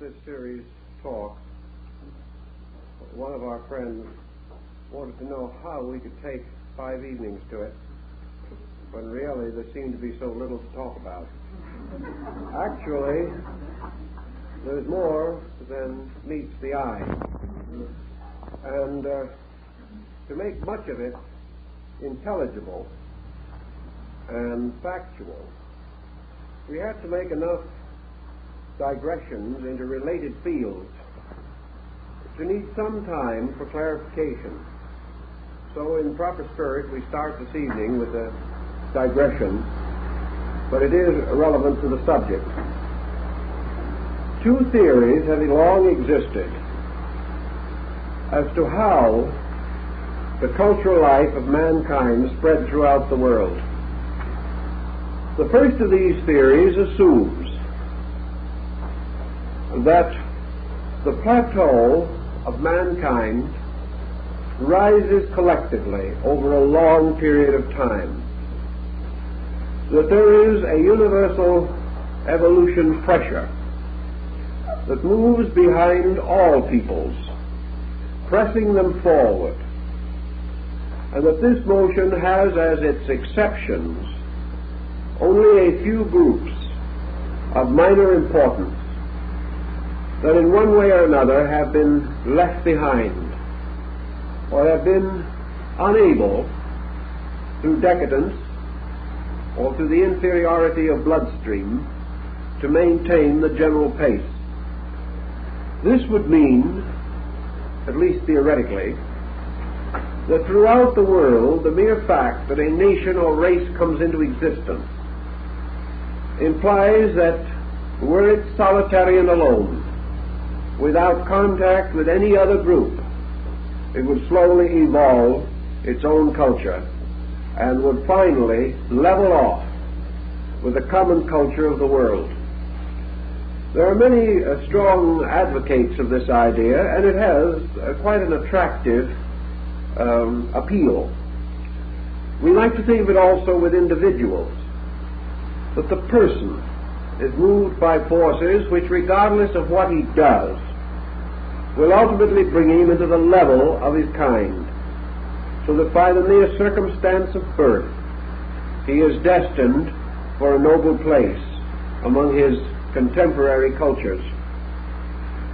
this series talk, one of our friends wanted to know how we could take 5 evenings to it, when really there seemed to be so little to talk about. Actually, there's more than meets the eye. And to make much of it intelligible and factual, we had to make enough digressions into related fields to need some time for clarification. So in proper spirit we start this evening with a digression, but it is relevant to the subject. 2 theories have long existed as to how the cultural life of mankind spread throughout the world. The first of these theories assumes that the plateau of mankind rises collectively over a long period of time, that there is a universal evolution pressure that moves behind all peoples, pressing them forward, and that this motion has as its exceptions only a few groups of minor importance that in one way or another have been left behind or have been unable, through decadence or through the inferiority of bloodstream, to maintain the general pace. This would mean, at least theoretically, that throughout the world the mere fact that a nation or race comes into existence implies that were it solitary and alone, without contact with any other group, it would slowly evolve its own culture and would finally level off with the common culture of the world. There are many strong advocates of this idea, and it has quite an attractive appeal. We like to think of it also with individuals, that the person is moved by forces which, regardless of what he does, will ultimately bring him into the level of his kind, so that by the mere circumstance of birth he is destined for a noble place among his contemporary cultures.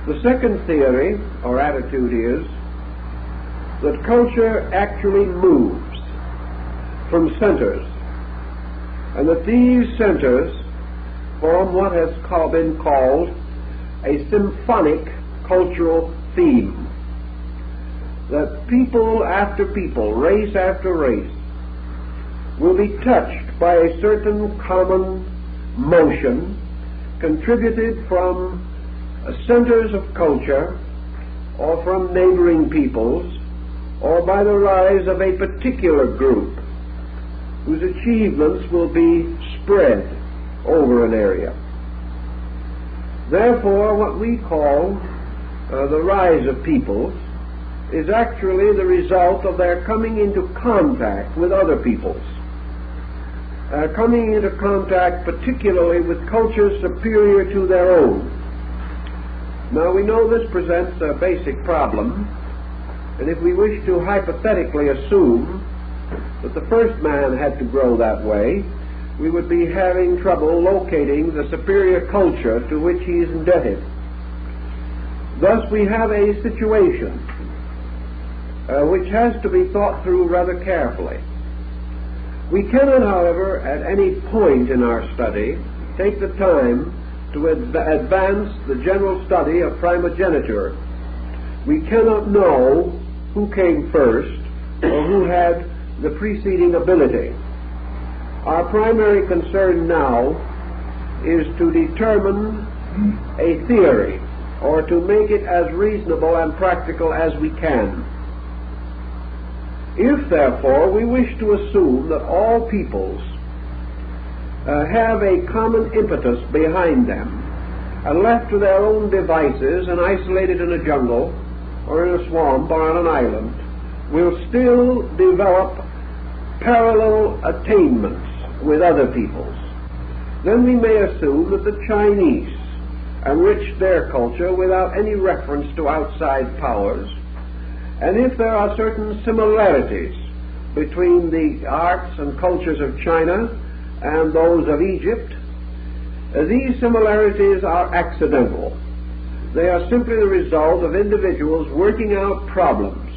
The second theory or attitude is that culture actually moves from centers, and that these centers form what has been called a symphonic cultural theme, that people after people, race after race, will be touched by a certain common motion contributed from centers of culture or from neighboring peoples, or by the rise of a particular group whose achievements will be spread over an area. Therefore, what we call the rise of peoples is actually the result of their coming into contact with other peoples, coming into contact particularly with cultures superior to their own. Now, we know this presents a basic problem, and if we wish to hypothetically assume that the first man had to grow that way, we would be having trouble locating the superior culture to which he is indebted. Thus we have a situation which has to be thought through rather carefully. We cannot, however, at any point in our study take the time to advance the general study of primogeniture. We cannot know who came first or who had the preceding ability. Our primary concern now is to determine a theory, or to make it as reasonable and practical as we can. If, therefore, we wish to assume that all peoples have a common impetus behind them, and left to their own devices and isolated in a jungle or in a swamp or on an island, will still develop parallel attainments with other peoples, then we may assume that the Chinese enriched their culture without any reference to outside powers, and if there are certain similarities between the arts and cultures of China and those of Egypt, these similarities are accidental. They are simply the result of individuals working out problems,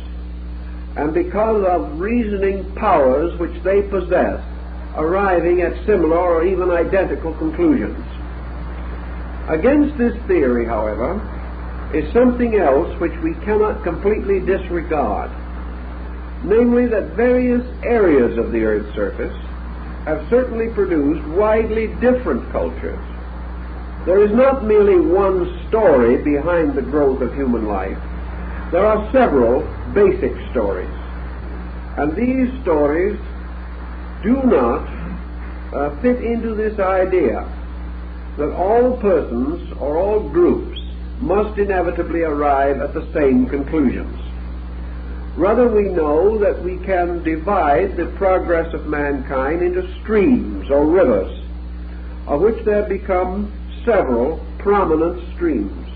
and because of reasoning powers which they possess, arriving at similar or even identical conclusions. Against this theory, however, is something else which we cannot completely disregard, namely that various areas of the Earth's surface have certainly produced widely different cultures. There is not merely one story behind the growth of human life. There are several basic stories, and these stories do not fit into this idea that all persons or all groups must inevitably arrive at the same conclusions. Rather, we know that we can divide the progress of mankind into streams or rivers, of which there become several prominent streams.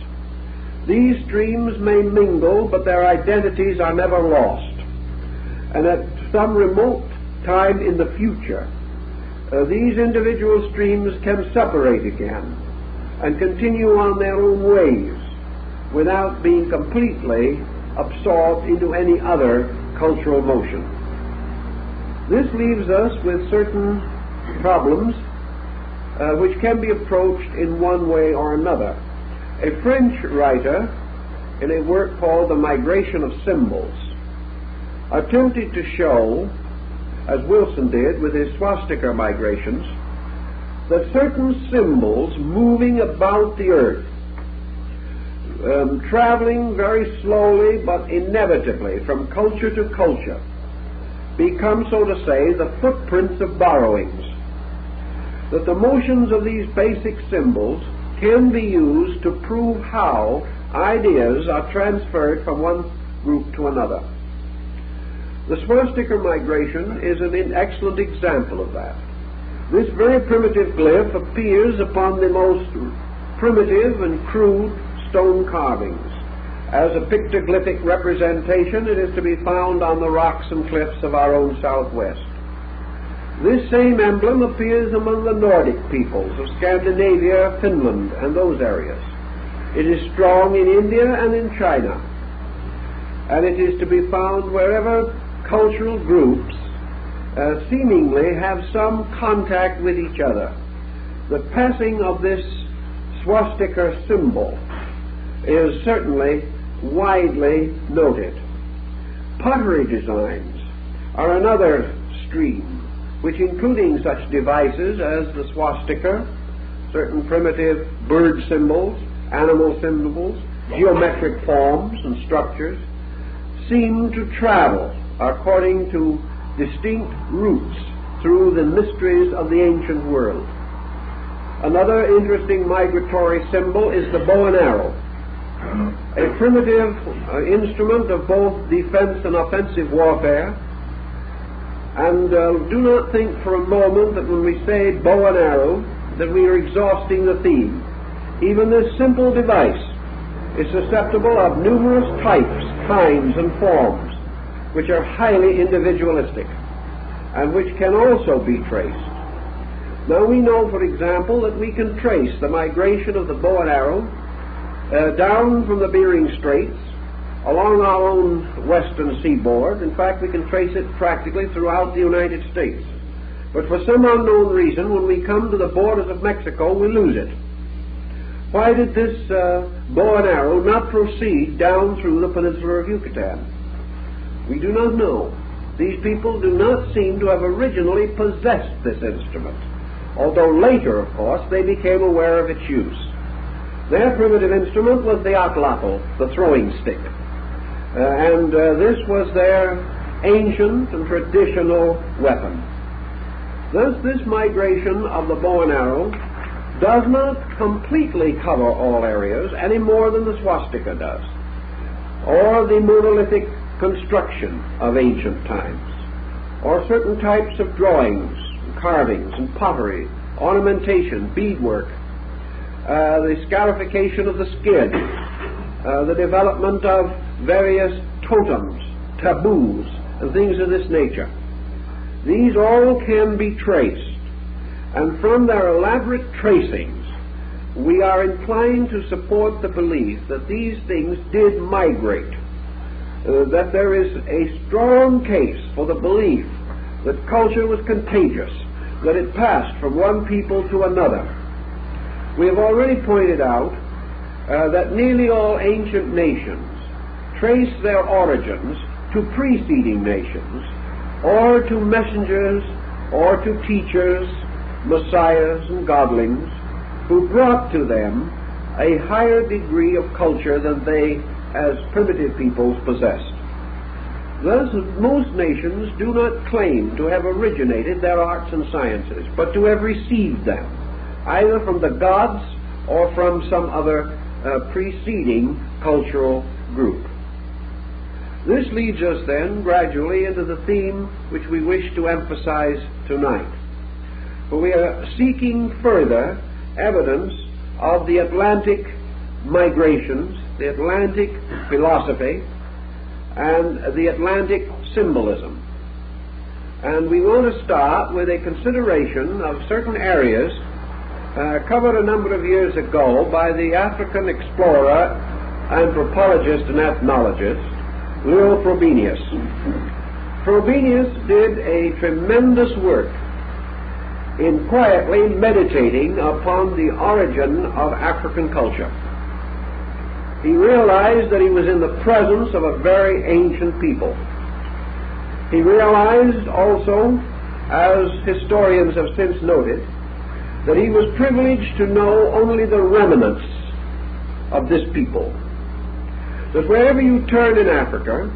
These streams may mingle, but their identities are never lost. And at some remote time in the future, these individual streams can separate again and continue on their own ways without being completely absorbed into any other cultural motion. This leaves us with certain problems which can be approached in one way or another. A French writer, in a work called The Migration of Symbols, attempted to show, as Wilson did with his swastika migrations, that certain symbols moving about the earth, traveling very slowly but inevitably from culture to culture, become, so to say, the footprints of borrowings. That the motions of these basic symbols can be used to prove how ideas are transferred from one group to another. The swastika migration is an excellent example of that. This very primitive glyph appears upon the most primitive and crude stone carvings. As a pictoglyphic representation, it is to be found on the rocks and cliffs of our own southwest. This same emblem appears among the Nordic peoples of Scandinavia, Finland, and those areas. It is strong in India and in China, and it is to be found wherever cultural groups seemingly have some contact with each other. The passing of this swastika symbol is certainly widely noted. Pottery designs are another stream, which, including such devices as the swastika, certain primitive bird symbols, animal symbols, geometric forms and structures, seem to travel according to distinct routes through the mysteries of the ancient world. Another interesting migratory symbol is the bow and arrow, a primitive instrument of both defense and offensive warfare. And do not think for a moment that when we say bow and arrow that we are exhausting the theme. Even this simple device is susceptible of numerous types, kinds, and forms which are highly individualistic and which can also be traced. Now we know, for example, that we can trace the migration of the bow and arrow down from the Bering Straits along our own western seaboard. In fact, we can trace it practically throughout the United States. But for some unknown reason, when we come to the borders of Mexico, we lose it. Why did this bow and arrow not proceed down through the peninsula of Yucatan? We do not know. These people do not seem to have originally possessed this instrument, although later, of course, they became aware of its use. Their primitive instrument was the atlatl, the throwing stick. And this was their ancient and traditional weapon. Thus, this migration of the bow and arrow does not completely cover all areas any more than the swastika does, or the monolithic construction of ancient times, or certain types of drawings, carvings, and pottery, ornamentation, beadwork. the scarification of the skin, the development of various totems, taboos, and things of this nature. These all can be traced, and from their elaborate tracings, we are inclined to support the belief that these things did migrate, that there is a strong case for the belief that culture was contagious, that it passed from one people to another. We have already pointed out that nearly all ancient nations trace their origins to preceding nations, or to messengers, or to teachers, messiahs, and godlings, who brought to them a higher degree of culture than they, as primitive peoples, possessed. Thus, most nations do not claim to have originated their arts and sciences, but to have received them, either from the gods or from some other preceding cultural group. This leads us then gradually into the theme which we wish to emphasize tonight. For we are seeking further evidence of the Atlantic migrations, the Atlantic philosophy, and the Atlantic symbolism. And we want to start with a consideration of certain areas covered a number of years ago by the African explorer, anthropologist, and ethnologist, Leo Frobenius. Frobenius did a tremendous work in quietly meditating upon the origin of African culture. He realized that he was in the presence of a very ancient people. He realized also, as historians have since noted, that he was privileged to know only the remnants of this people. That wherever you turn in Africa,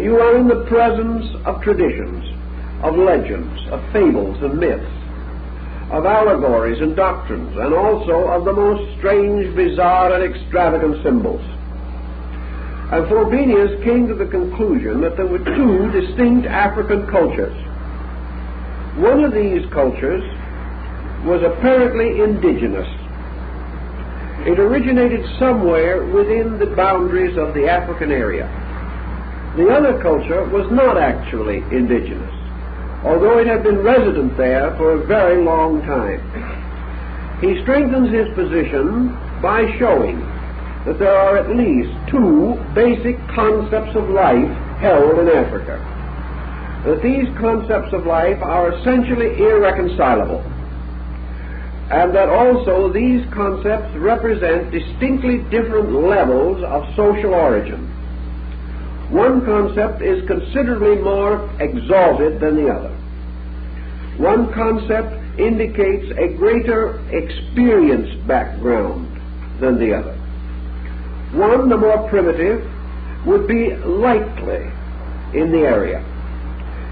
you are in the presence of traditions, of legends, of fables and myths, of allegories and doctrines, and also of the most strange, bizarre, and extravagant symbols. And Frobenius came to the conclusion that there were two distinct African cultures. One of these cultures was apparently indigenous. It originated somewhere within the boundaries of the African area. The other culture was not actually indigenous, although it had been resident there for a very long time. He strengthens his position by showing that there are at least two basic concepts of life held in Africa, that these concepts of life are essentially irreconcilable, and that also these concepts represent distinctly different levels of social origin. One concept is considerably more exalted than the other. One concept indicates a greater experience background than the other. One, the more primitive, would be likely in the area.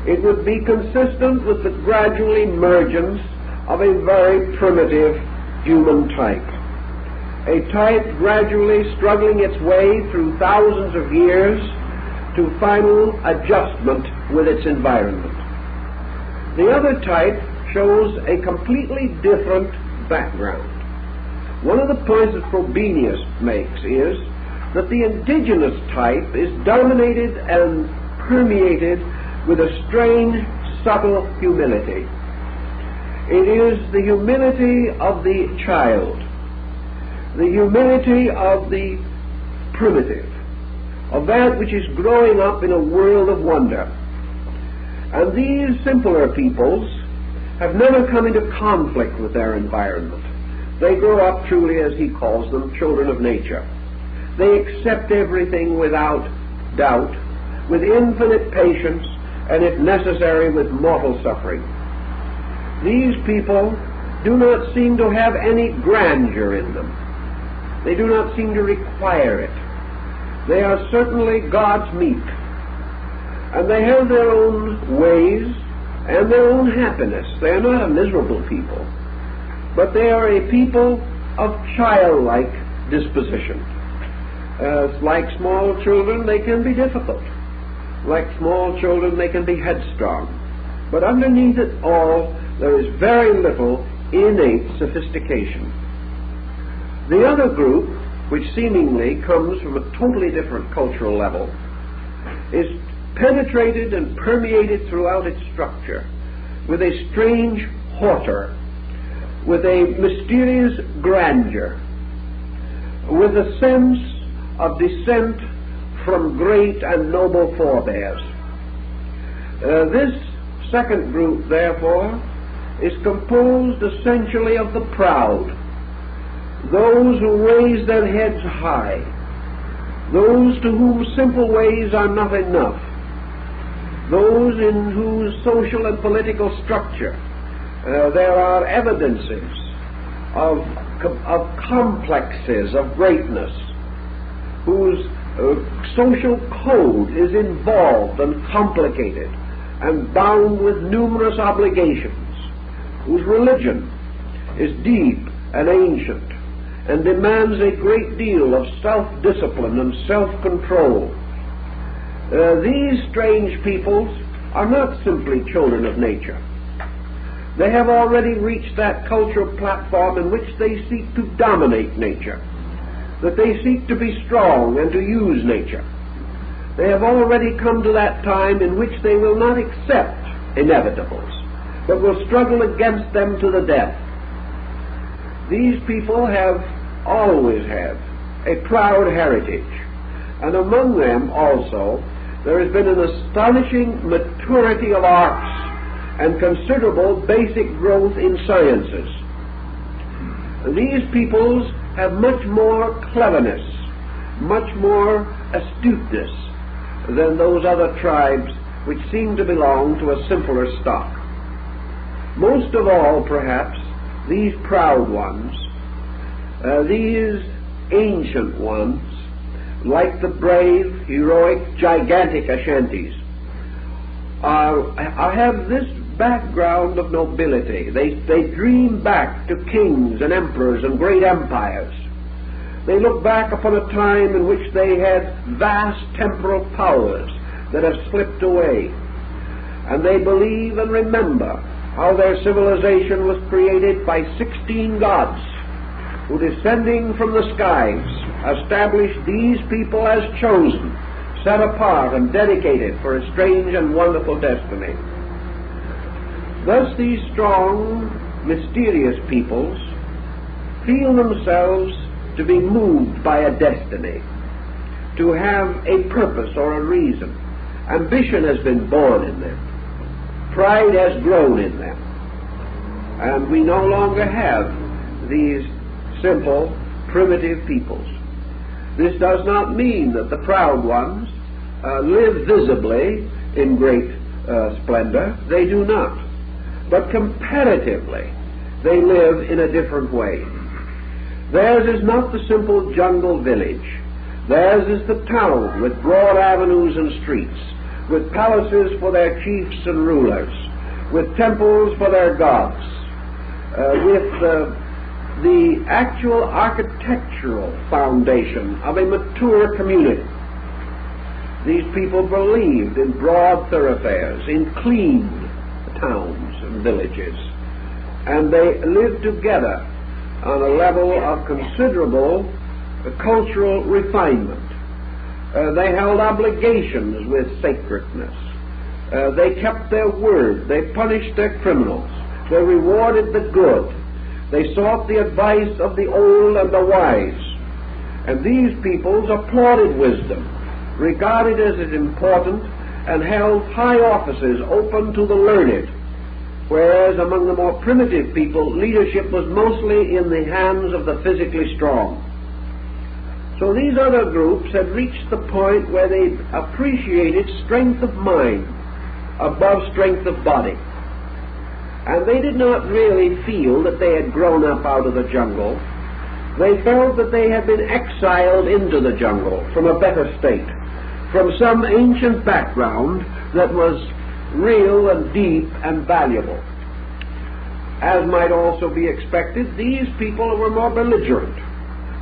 It would be consistent with the gradual emergence of a very primitive human type, a type gradually struggling its way through thousands of years to final adjustment with its environment. The other type shows a completely different background. One of the points that Frobenius makes is that the indigenous type is dominated and permeated with a strange, subtle humility. It is the humility of the child, the humility of the primitive, of that which is growing up in a world of wonder. And these simpler peoples have never come into conflict with their environment. They grow up truly, as he calls them, children of nature. They accept everything without doubt, with infinite patience, and if necessary, with mortal suffering. These people do not seem to have any grandeur in them. They do not seem to require it. They are certainly God's meat, and they have their own ways and their own happiness. They are not a miserable people, but they are a people of childlike disposition. Like small children, they can be difficult. Like small children, they can be headstrong. But underneath it all, there is very little innate sophistication. The other group, which seemingly comes from a totally different cultural level, is penetrated and permeated throughout its structure with a strange hauteur, with a mysterious grandeur, with a sense of descent from great and noble forebears. This second group, therefore, is composed essentially of the proud, those who raise their heads high, those to whom simple ways are not enough, those in whose social and political structure there are evidences of complexes of greatness, whose social code is involved and complicated and bound with numerous obligations, whose religion is deep and ancient and demands a great deal of self-discipline and self-control. These strange peoples are not simply children of nature. They have already reached that cultural platform in which they seek to dominate nature, that they seek to be strong and to use nature. They have already come to that time in which they will not accept inevitables, but will struggle against them to the death. These people have always had a proud heritage, and among them also there has been an astonishing maturity of arts and considerable basic growth in sciences. These peoples have much more cleverness, much more astuteness than those other tribes which seem to belong to a simpler stock. Most of all, perhaps, these proud ones, these ancient ones, like the brave, heroic, gigantic Ashantis, have this background of nobility. They dream back to kings and emperors and great empires. They look back upon a time in which they had vast temporal powers that have slipped away. And they believe and remember how their civilization was created by 16 gods who, descending from the skies, established these people as chosen, set apart and dedicated for a strange and wonderful destiny. Thus these strong, mysterious peoples feel themselves to be moved by a destiny, to have a purpose or a reason. Ambition has been born in them. Pride has grown in them. And we no longer have these simple, primitive peoples. This does not mean that the proud ones live visibly in great splendor. They do not. But comparatively, they live in a different way. Theirs is not the simple jungle village. Theirs is the town with broad avenues and streets, with palaces for their chiefs and rulers, with temples for their gods, with the actual architectural foundation of a mature community. These people believed in broad thoroughfares, in clean towns and villages, and they lived together on a level of considerable cultural refinement. They held obligations with sacredness. They kept their word. They punished their criminals. They rewarded the good. They sought the advice of the old and the wise. And these peoples applauded wisdom, regarded it as important, and held high offices open to the learned, whereas among the more primitive people, leadership was mostly in the hands of the physically strong. So these other groups had reached the point where they appreciated strength of mind above strength of body. And they did not really feel that they had grown up out of the jungle. They felt that they had been exiled into the jungle from a better state, from some ancient background that was real and deep and valuable. As might also be expected, these people were more belligerent,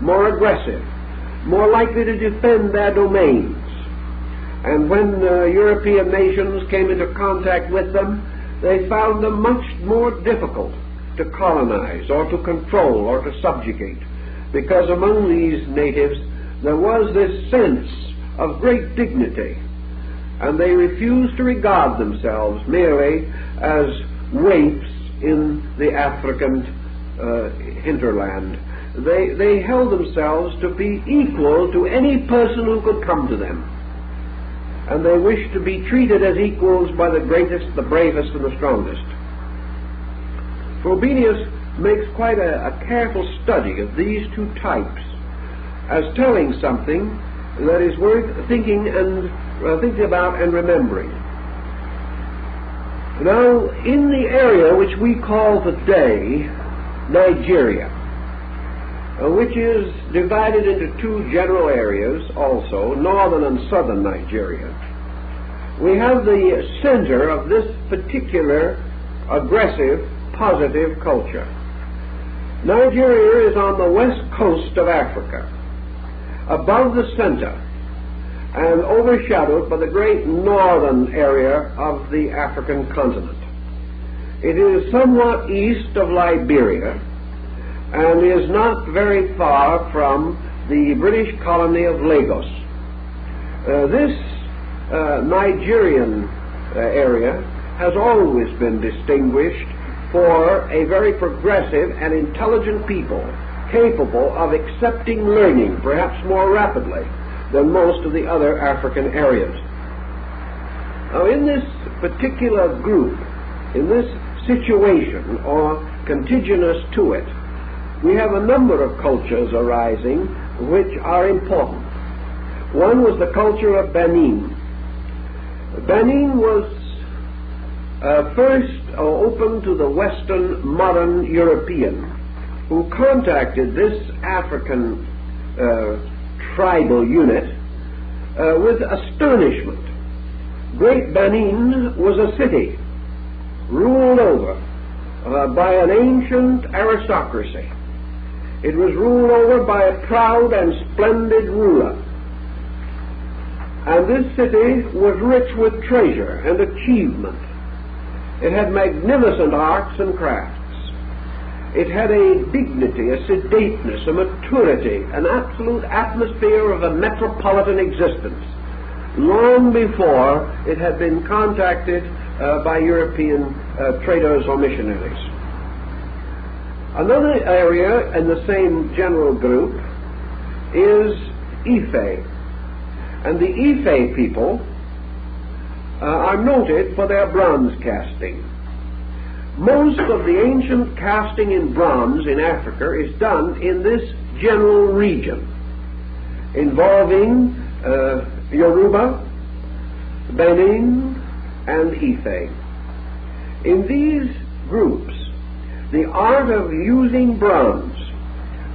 more aggressive, more likely to defend their domains. And when European nations came into contact with them, they found them much more difficult to colonize or to control or to subjugate because among these natives there was this sense of great dignity, and they refused to regard themselves merely as waifs in the African hinterland. They held themselves to be equal to any person who could come to them, and they wished to be treated as equals by the greatest, the bravest, and the strongest. Frobenius makes quite a careful study of these two types as telling something that is worth thinking about and remembering. Now, in the area which we call today Nigeria, which is divided into two general areas also, northern and southern Nigeria, we have the center of this particular aggressive, positive culture. Nigeria is on the west coast of Africa, above the center, and overshadowed by the great northern area of the African continent. It is somewhat east of Liberia, and is not very far from the British colony of Lagos. This Nigerian area has always been distinguished for a very progressive and intelligent people, capable of accepting learning perhaps more rapidly than most of the other African areas. Now, in this particular group, in this situation or contiguous to it, we have a number of cultures arising which are important. One was the culture of Benin. Benin was first open to the Western modern European, who contacted this African tribal unit with astonishment. Great Benin was a city ruled over by an ancient aristocracy. It was ruled over by a proud and splendid ruler. And this city was rich with treasure and achievement. It had magnificent arts and crafts. It had a dignity, a sedateness, a maturity, an absolute atmosphere of a metropolitan existence, long before it had been contacted by European traders or missionaries. Another area in the same general group is Ife. And the Ife people are noted for their bronze casting. Most of the ancient casting in bronze in Africa is done in this general region, involving Yoruba, Benin, and Ife. In these groups, the art of using bronze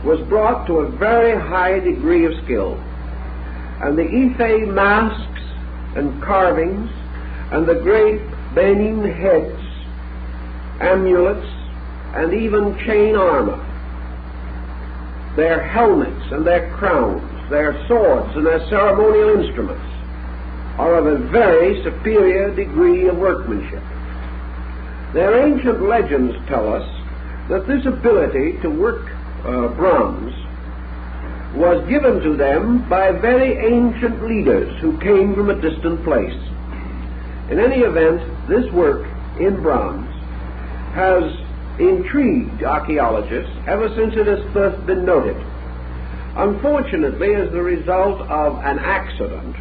was brought to a very high degree of skill, and the Ife masks and carvings and the great Benin heads, amulets, and even chain armor, their helmets and their crowns, their swords and their ceremonial instruments, are of a very superior degree of workmanship. Their ancient legends tell us that this ability to work bronze was given to them by very ancient leaders who came from a distant place. In any event, this work in bronze has intrigued archaeologists ever since it has first been noted. Unfortunately, as the result of an accident,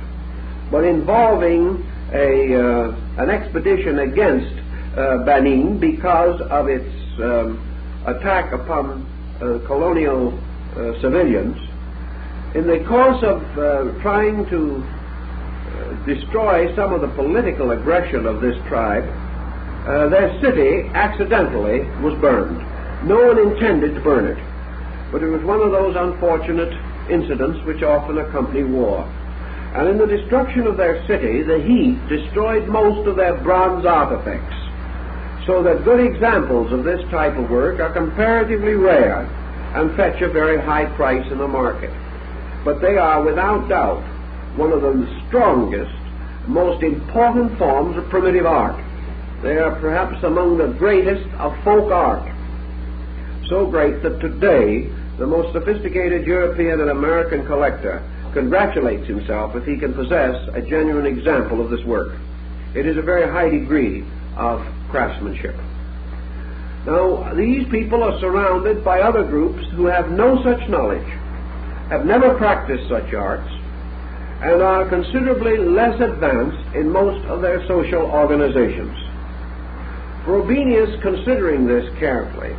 but involving an expedition against Benin because of its attack upon colonial civilians, in the course of trying to destroy some of the political aggression of this tribe, their city accidentally was burned. No one intended to burn it, but it was one of those unfortunate incidents which often accompany war. And in the destruction of their city, the heat destroyed most of their bronze artifacts, so that good examples of this type of work are comparatively rare and fetch a very high price in the market. But they are, without doubt, one of the strongest, most important forms of primitive art. They are perhaps among the greatest of folk art, so great that today the most sophisticated European and American collector congratulates himself if he can possess a genuine example of this work. It is a very high degree of craftsmanship. Now, these people are surrounded by other groups who have no such knowledge, have never practiced such arts, and are considerably less advanced in most of their social organizations. Frobenius, considering this carefully,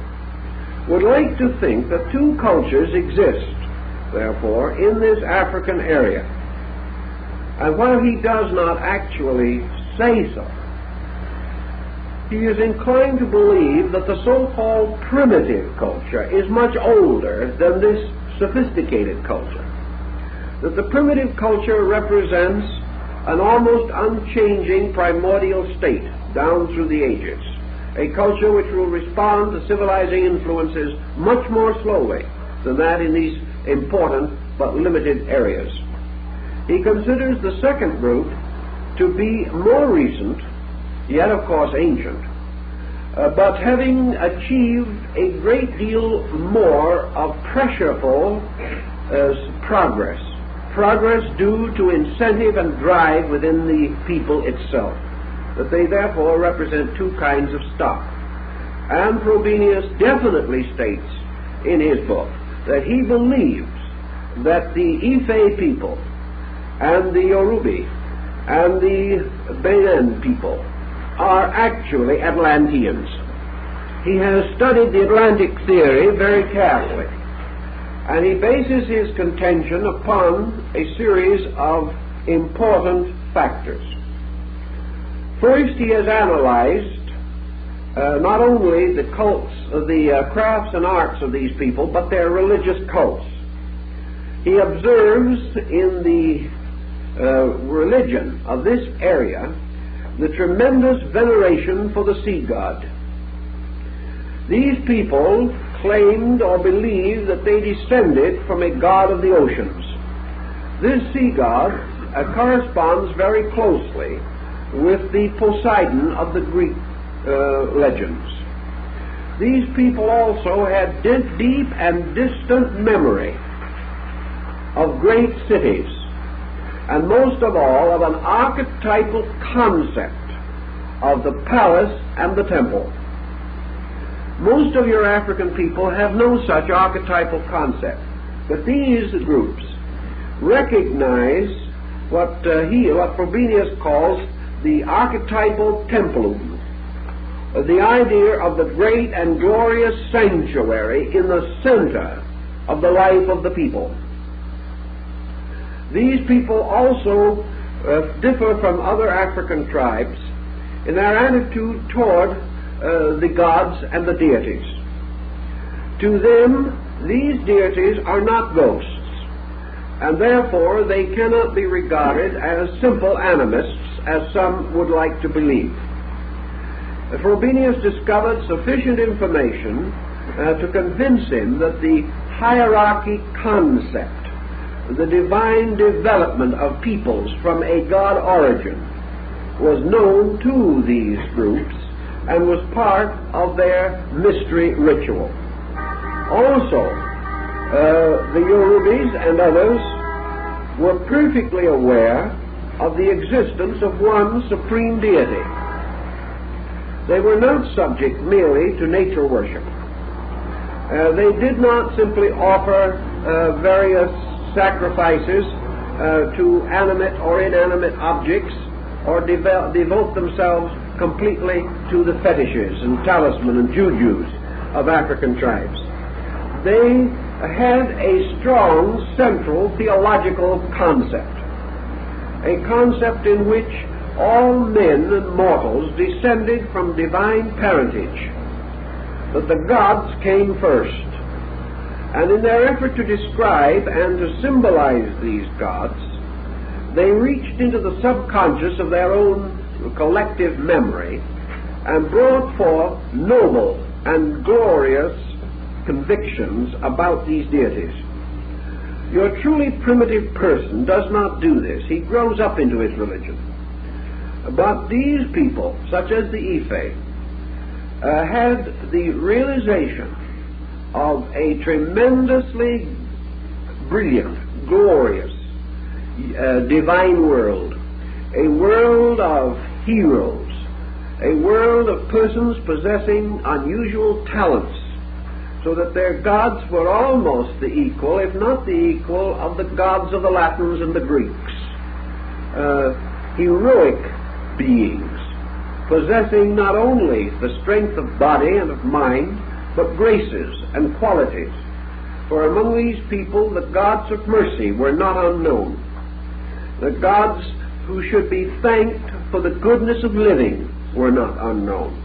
would like to think that two cultures exist, therefore, in this African area. And while he does not actually say so, he is inclined to believe that the so-called primitive culture is much older than this sophisticated culture. That the primitive culture represents an almost unchanging primordial state down through the ages, a culture which will respond to civilizing influences much more slowly than that in these important but limited areas. He considers the second group to be more recent, yet of course ancient, but having achieved a great deal more of pressureful progress due to incentive and drive within the people itself, that they therefore represent two kinds of stock. And Frobenius definitely states in his book that he believes that the Ife people and the Yorubi and the Benin people are actually Atlanteans. He has studied the Atlantic theory very carefully, and he bases his contention upon a series of important factors. First, he has analyzed not only the cults, the crafts and arts of these people, but their religious cults. He observes in the religion of this area the tremendous veneration for the sea god. These people claimed or believed that they descended from a god of the oceans. This sea god corresponds very closely with the Poseidon of the Greek legends. These people also had deep and distant memory of great cities, and most of all of an archetypal concept of the palace and the temple. Most of your African people have no such archetypal concept, but these groups recognize what Frobenius calls the archetypal templum, the idea of the great and glorious sanctuary in the center of the life of the people. These people also differ from other African tribes in their attitude toward the gods and the deities. To them, these deities are not ghosts, and therefore they cannot be regarded as simple animists, as some would like to believe. Frobenius discovered sufficient information to convince him that the hierarchy concept, the divine development of peoples from a god origin, was known to these groups and was part of their mystery ritual. Also, the Yorubis and others were perfectly aware of the existence of one supreme deity. They were not subject merely to nature worship. They did not simply offer various sacrifices to animate or inanimate objects, or devote themselves completely to the fetishes and talisman and jujus of African tribes. They had a strong central theological concept, a concept in which all men and mortals descended from divine parentage, that the gods came first. And in their effort to describe and to symbolize these gods, they reached into the subconscious of their own collective memory and brought forth noble and glorious convictions about these deities. Your truly primitive person does not do this. He grows up into his religion. But these people, such as the Ife, had the realization of a tremendously brilliant, glorious, divine world, a world of heroes, a world of persons possessing unusual talents, so that their gods were almost the equal, if not the equal, of the gods of the Latins and the Greeks. Heroic beings, possessing not only the strength of body and of mind, but graces and qualities. For among these people the gods of mercy were not unknown. The gods who should be thanked for the goodness of living were not unknown.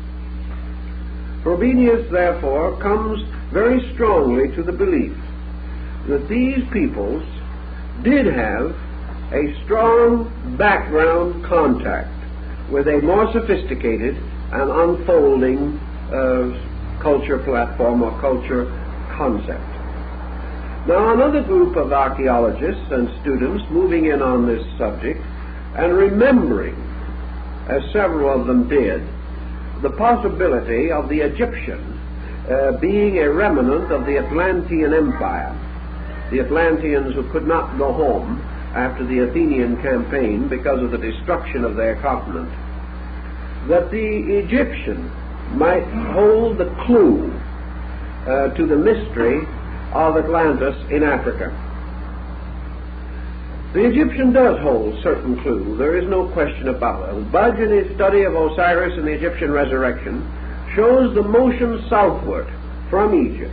Frobenius, therefore, comes very strongly to the belief that these peoples did have a strong background contact with a more sophisticated and unfolding culture platform or culture concept. Now, another group of archaeologists and students moving in on this subject and remembering, as several of them did, the possibility of the Egyptian being a remnant of the Atlantean Empire, the Atlanteans who could not go home after the Athenian campaign because of the destruction of their continent, that the Egyptian might hold the clue to the mystery of Atlantis in Africa. The Egyptian does hold certain clue, there is no question about it. Budge, in his study of Osiris and the Egyptian resurrection, shows the motion southward from Egypt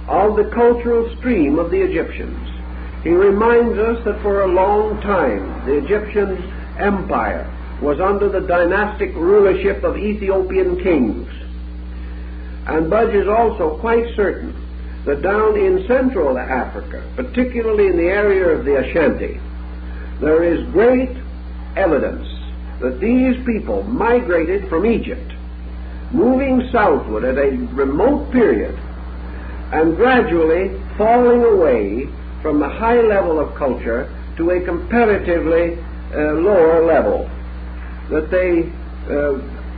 of the cultural stream of the Egyptians. He reminds us that for a long time the Egyptian empire was under the dynastic rulership of Ethiopian kings. And Budge is also quite certain that down in Central Africa, particularly in the area of the Ashanti, there is great evidence that these people migrated from Egypt, moving southward at a remote period and gradually falling away from the high level of culture to a comparatively lower level, that they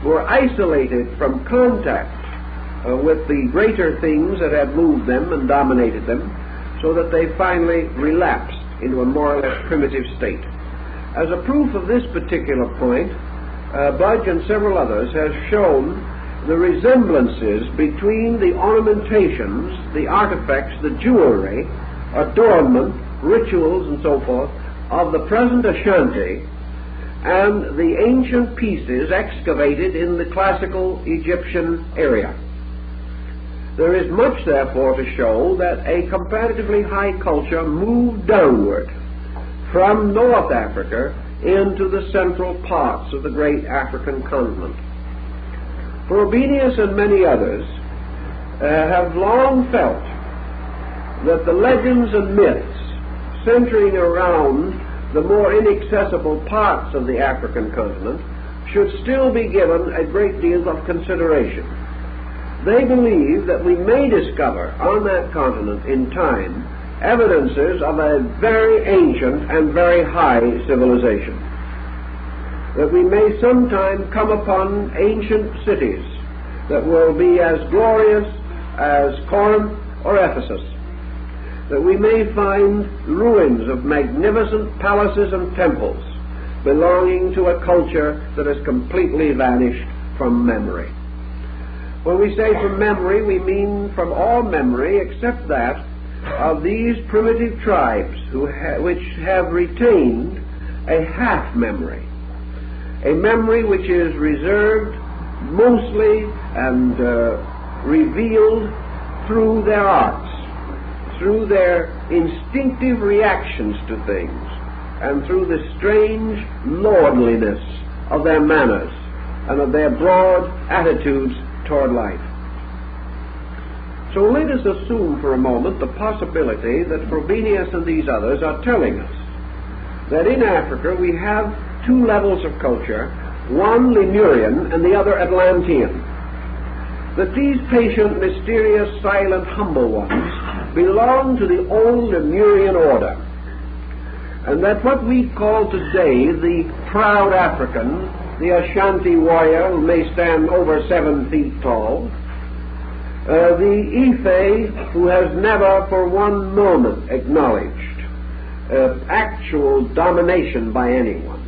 were isolated from contact with the greater things that had moved them and dominated them, so that they finally relapsed into a more or less primitive state. As a proof of this particular point, Budge and several others have shown the resemblances between the ornamentations, the artifacts, the jewelry, adornment, rituals, and so forth of the present Ashanti and the ancient pieces excavated in the classical Egyptian area. There is much, therefore, to show that a comparatively high culture moved downward from North Africa into the central parts of the great African continent. Frobenius and many others have long felt that the legends and myths centering around the more inaccessible parts of the African continent should still be given a great deal of consideration. They believe that we may discover on that continent in time evidences of a very ancient and very high civilization. That we may sometime come upon ancient cities that will be as glorious as Corinth or Ephesus. That we may find ruins of magnificent palaces and temples belonging to a culture that has completely vanished from memory. When we say from memory, we mean from all memory except that of these primitive tribes which have retained a half memory, a memory which is reserved mostly and revealed through their arts, through their instinctive reactions to things, and through the strange lordliness of their manners and of their broad attitudes toward life. So let us assume for a moment the possibility that Frobenius and these others are telling us that in Africa we have two levels of culture, one Lemurian and the other Atlantean. That these patient, mysterious, silent, humble ones belong to the old Lemurian order, and that what we call today the proud African, the Ashanti warrior who may stand over 7 feet tall, The Ife, who has never for one moment acknowledged actual domination by anyone.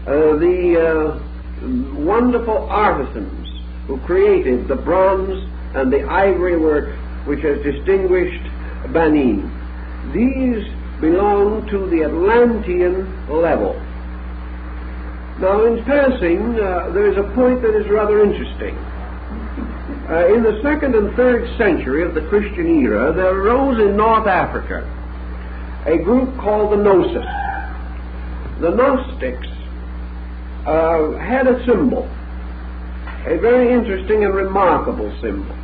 The wonderful artisans who created the bronze and the ivory work which has distinguished Benin. These belong to the Atlantean level. Now, in passing, there is a point that is rather interesting. In the 2nd and 3rd century of the Christian era, there arose in North Africa a group called the Gnosis. The Gnostics had a symbol, a very interesting and remarkable symbol.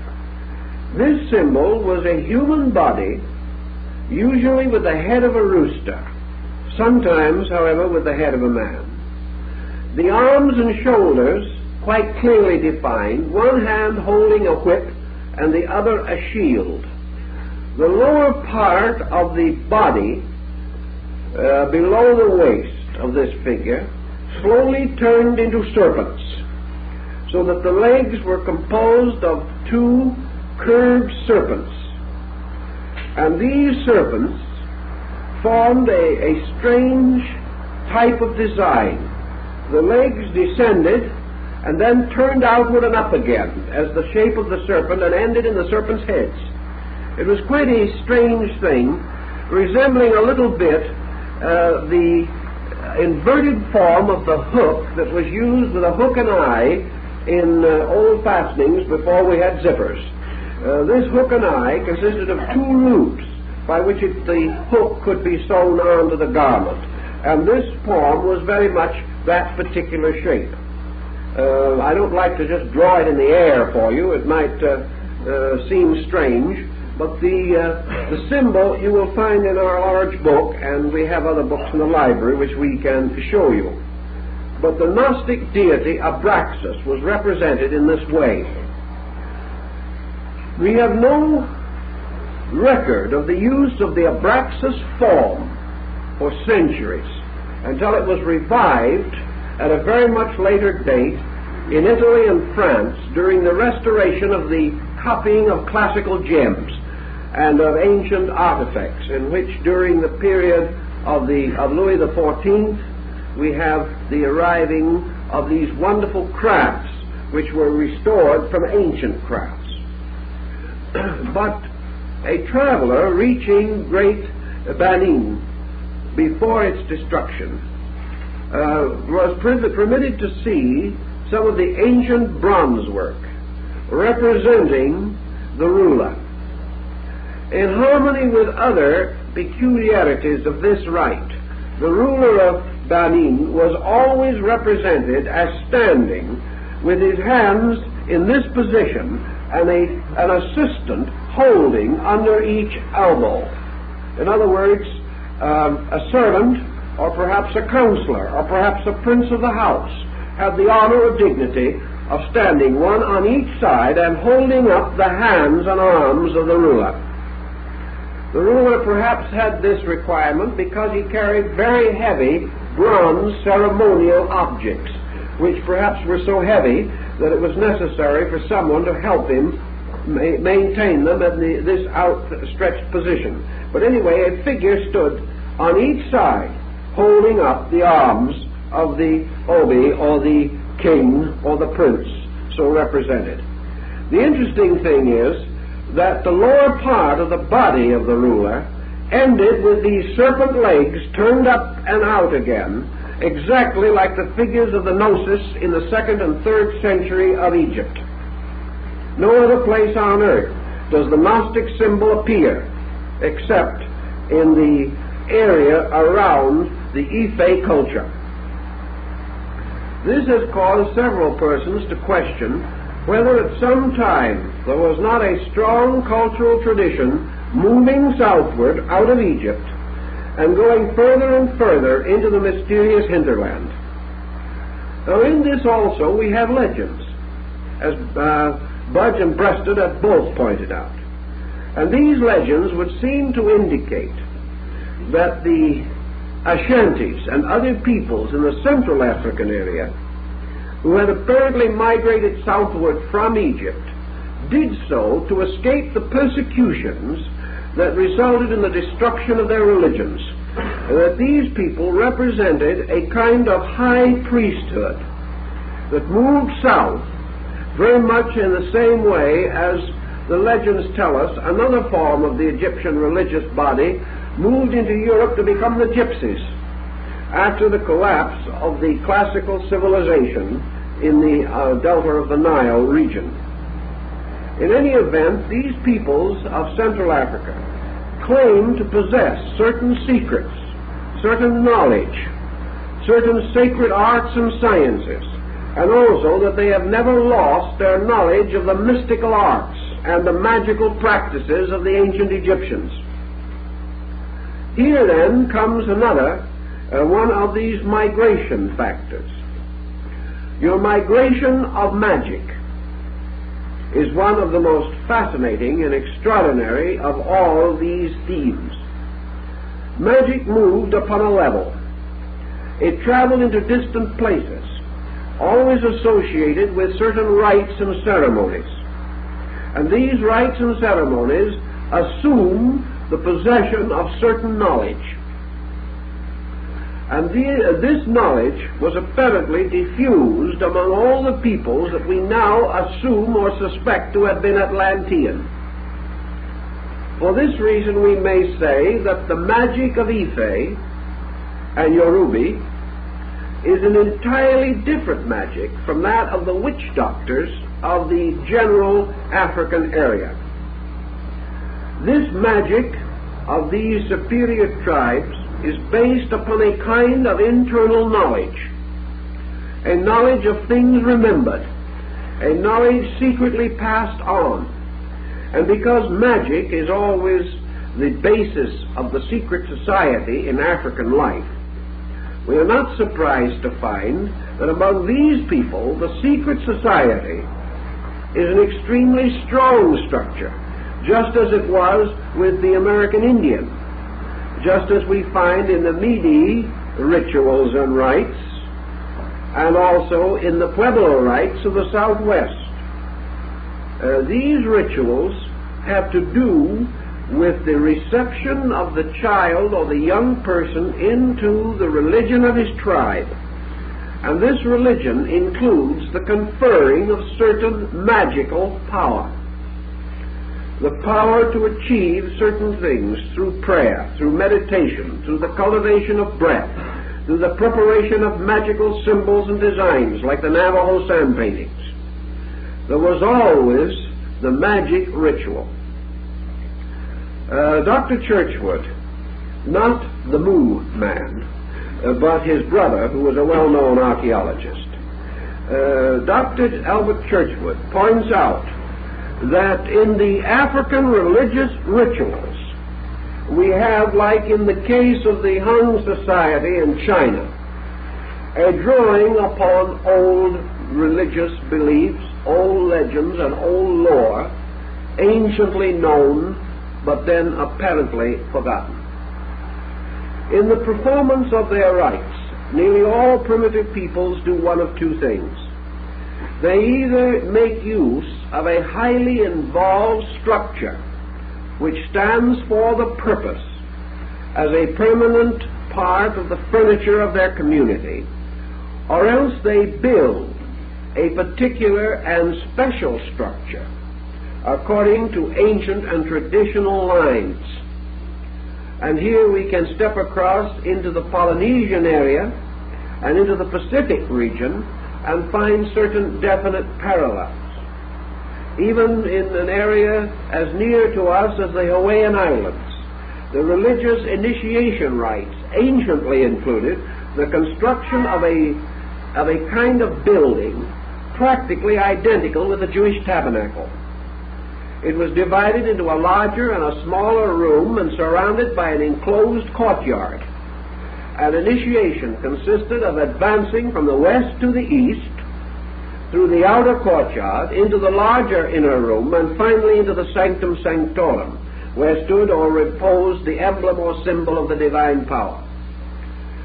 This symbol was a human body, usually with the head of a rooster, sometimes, however, with the head of a man. The arms and shoulders quite clearly defined, one hand holding a whip and the other a shield. The lower part of the body, below the waist of this figure, slowly turned into serpents, so that the legs were composed of 2 curved serpents. And these serpents formed a strange type of design. The legs descended and then turned outward and up again as the shape of the serpent and ended in the serpent's heads. It was quite a strange thing, resembling a little bit the inverted form of the hook that was used with a hook and eye in old fastenings before we had zippers. This hook and eye consisted of 2 loops by which the hook could be sewn onto the garment, and this form was very much that particular shape. I don't like to just draw it in the air for you. It might seem strange, but the symbol you will find in our large book, and we have other books in the library which we can show you. But the Gnostic deity Abraxas was represented in this way. We have no record of the use of the Abraxas form for centuries, until it was revived at a very much later date in Italy and France during the restoration of the copying of classical gems and of ancient artifacts, in which during the period of Louis XIV we have the arriving of these wonderful crafts which were restored from ancient crafts. But a traveler reaching Great Benin before its destruction was permitted to see some of the ancient bronze work representing the ruler. In harmony with other peculiarities of this rite, the ruler of Benin was always represented as standing with his hands in this position and an assistant holding under each elbow. In other words, a servant, or perhaps a counselor, or perhaps a prince of the house, had the honor or dignity of standing one on each side and holding up the hands and arms of the ruler. The ruler perhaps had this requirement because he carried very heavy bronze ceremonial objects, which perhaps were so heavy that it was necessary for someone to help him maintain them in this outstretched position. But anyway, a figure stood on each side holding up the arms of the obi, or the king, or the prince, so represented. The interesting thing is that the lower part of the body of the ruler ended with these serpent legs turned up and out again, exactly like the figures of the Gnosis in the 2nd and 3rd century of Egypt. No other place on earth does the Gnostic symbol appear except in the area around the Ife culture. This has caused several persons to question whether at some time there was not a strong cultural tradition moving southward out of Egypt and going further and further into the mysterious hinterland. Now in this also we have legends, as Budge and Breasted have both pointed out. And these legends would seem to indicate that the Ashantis and other peoples in the Central African area, who had apparently migrated southward from Egypt, did so to escape the persecutions that resulted in the destruction of their religions. That these people represented a kind of high priesthood that moved south very much in the same way as the legends tell us another form of the Egyptian religious body moved into Europe to become the gypsies after the collapse of the classical civilization in the delta of the Nile region. In any event, these peoples of Central Africa claim to possess certain secrets, certain knowledge, certain sacred arts and sciences, and also that they have never lost their knowledge of the mystical arts and the magical practices of the ancient Egyptians. Here then comes another one of these migration factors. Your migration of magic is one of the most fascinating and extraordinary of all these themes. Magic moved upon a level. It traveled into distant places, always associated with certain rites and ceremonies. And these rites and ceremonies assume the possession of certain knowledge. And this knowledge was apparently diffused among all the peoples that we now assume or suspect to have been Atlantean. For this reason we may say that the magic of Ife and Yoruba is an entirely different magic from that of the witch doctors of the general African area. This magic of these superior tribes is based upon a kind of internal knowledge, a knowledge of things remembered, a knowledge secretly passed on. And because magic is always the basis of the secret society in African life, we are not surprised to find that among these people the secret society is an extremely strong structure, just as it was with the American Indian, just as we find in the Mede rituals and rites, and also in the Pueblo rites of the Southwest. These rituals have to do with the reception of the child or the young person into the religion of his tribe. And this religion includes the conferring of certain magical power. The power to achieve certain things through prayer, through meditation, through the cultivation of breath, through the preparation of magical symbols and designs like the Navajo sand paintings. There was always the magic ritual. Dr. Churchward, not the Moo Man, but his brother, who was a well-known archaeologist, Dr. Albert Churchward points out that in the African religious rituals, we have, like in the case of the Han Society in China, a drawing upon old religious beliefs, old legends, and old lore, anciently known, but then apparently forgotten. In the performance of their rites, nearly all primitive peoples do one of two things. They either make use of a highly involved structure which stands for the purpose as a permanent part of the furniture of their community, or else they build a particular and special structure according to ancient and traditional lines. And here we can step across into the Polynesian area and into the Pacific region and find certain definite parallels. Even in an area as near to us as the Hawaiian Islands, the religious initiation rites anciently included the construction of a kind of building practically identical with the Jewish tabernacle. It was divided into a larger and a smaller room and surrounded by an enclosed courtyard. An initiation consisted of advancing from the west to the east through the outer courtyard into the larger inner room and finally into the sanctum sanctorum, where stood or reposed the emblem or symbol of the divine power.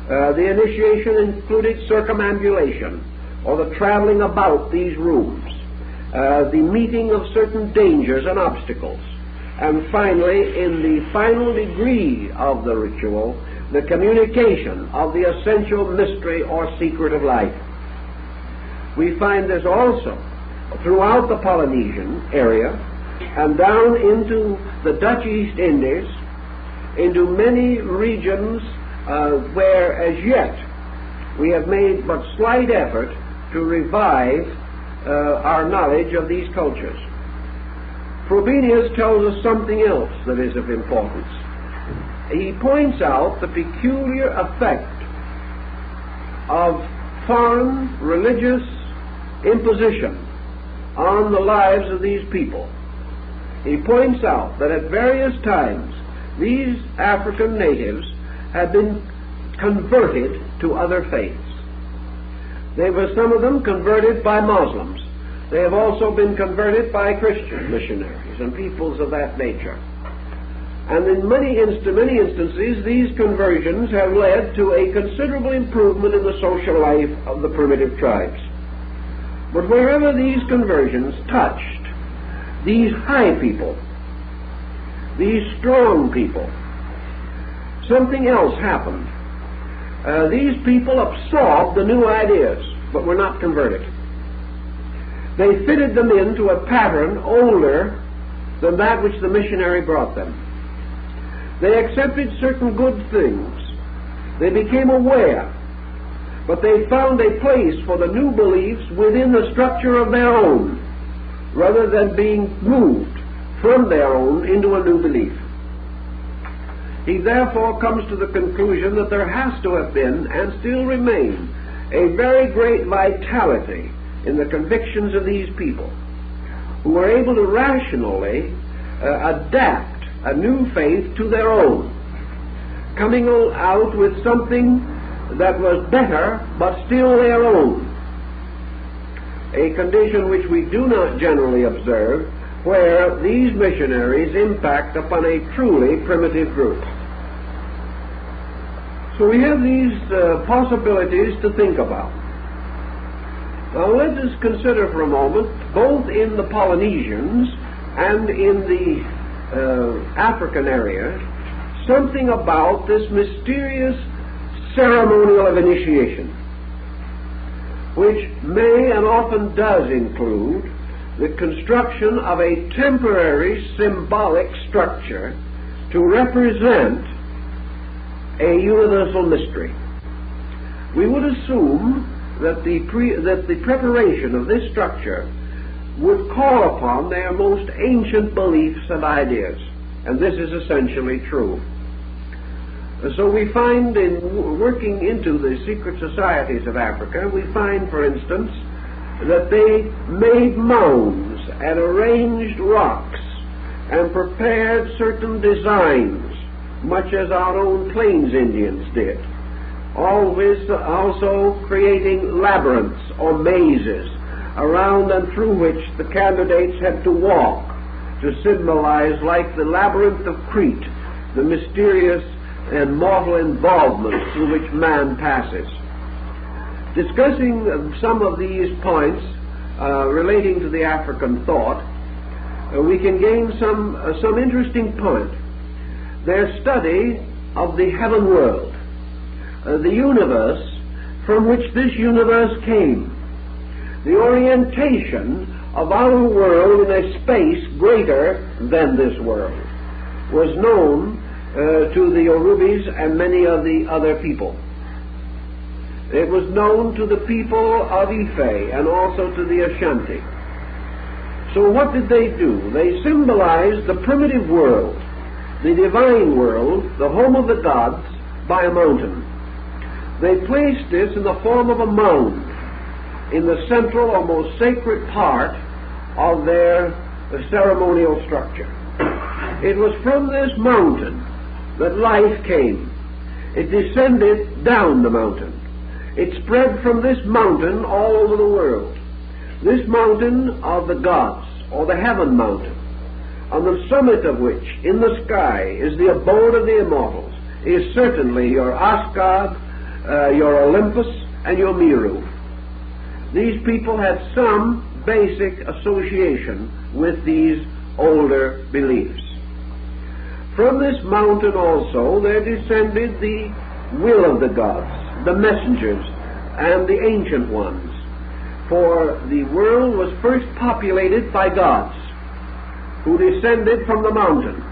The initiation included circumambulation, or the traveling about these rooms. the meeting of certain dangers and obstacles, and finally, in the final degree of the ritual, the communication of the essential mystery or secret of life. We find this also throughout the Polynesian area and down into the Dutch East Indies, into many regions where as yet we have made but slight effort to revive our knowledge of these cultures. Frobenius tells us something else that is of importance. He points out the peculiar effect of foreign religious imposition on the lives of these people. He points out that at various times these African natives had been converted to other faiths. There were some of them converted by Muslims. They have also been converted by Christian missionaries and peoples of that nature. And in many instances, these conversions have led to a considerable improvement in the social life of the primitive tribes. But wherever these conversions touched these high people, these strong people, something else happened. These people absorbed the new ideas, but were not converted. They fitted them into a pattern older than that which the missionary brought them. They accepted certain good things. They became aware, but they found a place for the new beliefs within the structure of their own, rather than being moved from their own into a new belief. He therefore comes to the conclusion that there has to have been, and still remain, a very great vitality in the convictions of these people, who were able to rationally adapt a new faith to their own, coming out with something that was better but still their own, a condition which we do not generally observe where these missionaries impact upon a truly primitive group. So we have these possibilities to think about. Now let us consider for a moment, both in the Polynesians and in the African area, something about this mysterious ceremonial of initiation, which may and often does include the construction of a temporary symbolic structure to represent a universal mystery. We would assume that the preparation of this structure would call upon their most ancient beliefs and ideas, and this is essentially true. So we find in working into the secret societies of Africa, we find, for instance, that they made mounds and arranged rocks and prepared certain designs, much as our own Plains Indians did, always also creating labyrinths or mazes around and through which the candidates had to walk to symbolize, like the labyrinth of Crete, the mysterious and mortal involvement through which man passes. Discussing some of these points relating to the African thought, we can gain some interesting point. Their study of the heaven world, the universe from which this universe came, the orientation of our world in a space greater than this world, was known to the Yorubis and many of the other people. It was known to the people of Ife and also to the Ashanti. So what did they do? They symbolized the primitive world, the divine world, the home of the gods, by a mountain. They placed this in the form of a mound in the central or most sacred part of their ceremonial structure. It was from this mountain that life came. It descended down the mountain. It spread from this mountain all over the world. This mountain of the gods, or the heaven mountain, on the summit of which, in the sky, is the abode of the immortals, is certainly your Asgard, your Olympus, and your Meru. These people had some basic association with these older beliefs. From this mountain also there descended the will of the gods, the messengers, and the ancient ones. For the world was first populated by gods who descended from the mountain.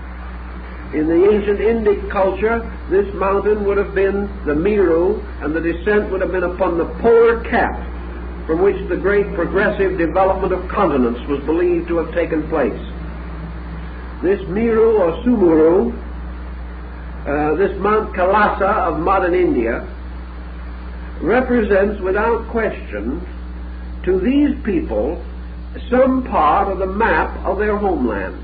In the ancient Indic culture, this mountain would have been the Meru, and the descent would have been upon the polar cap from which the great progressive development of continents was believed to have taken place. This Meru or Sumuru, this Mount Kailasa of modern India, represents without question to these people some part of the map of their homeland.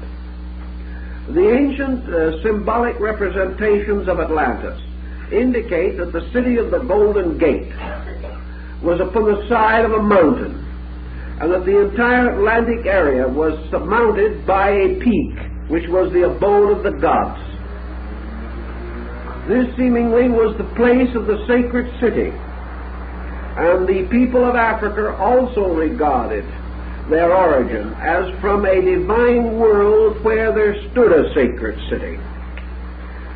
The ancient symbolic representations of Atlantis indicate that the city of the Golden Gate was upon the side of a mountain, and that the entire Atlantic area was surmounted by a peak, which was the abode of the gods. This seemingly was the place of the sacred city, and the people of Africa also regarded their origin as from a divine world where there stood a sacred city,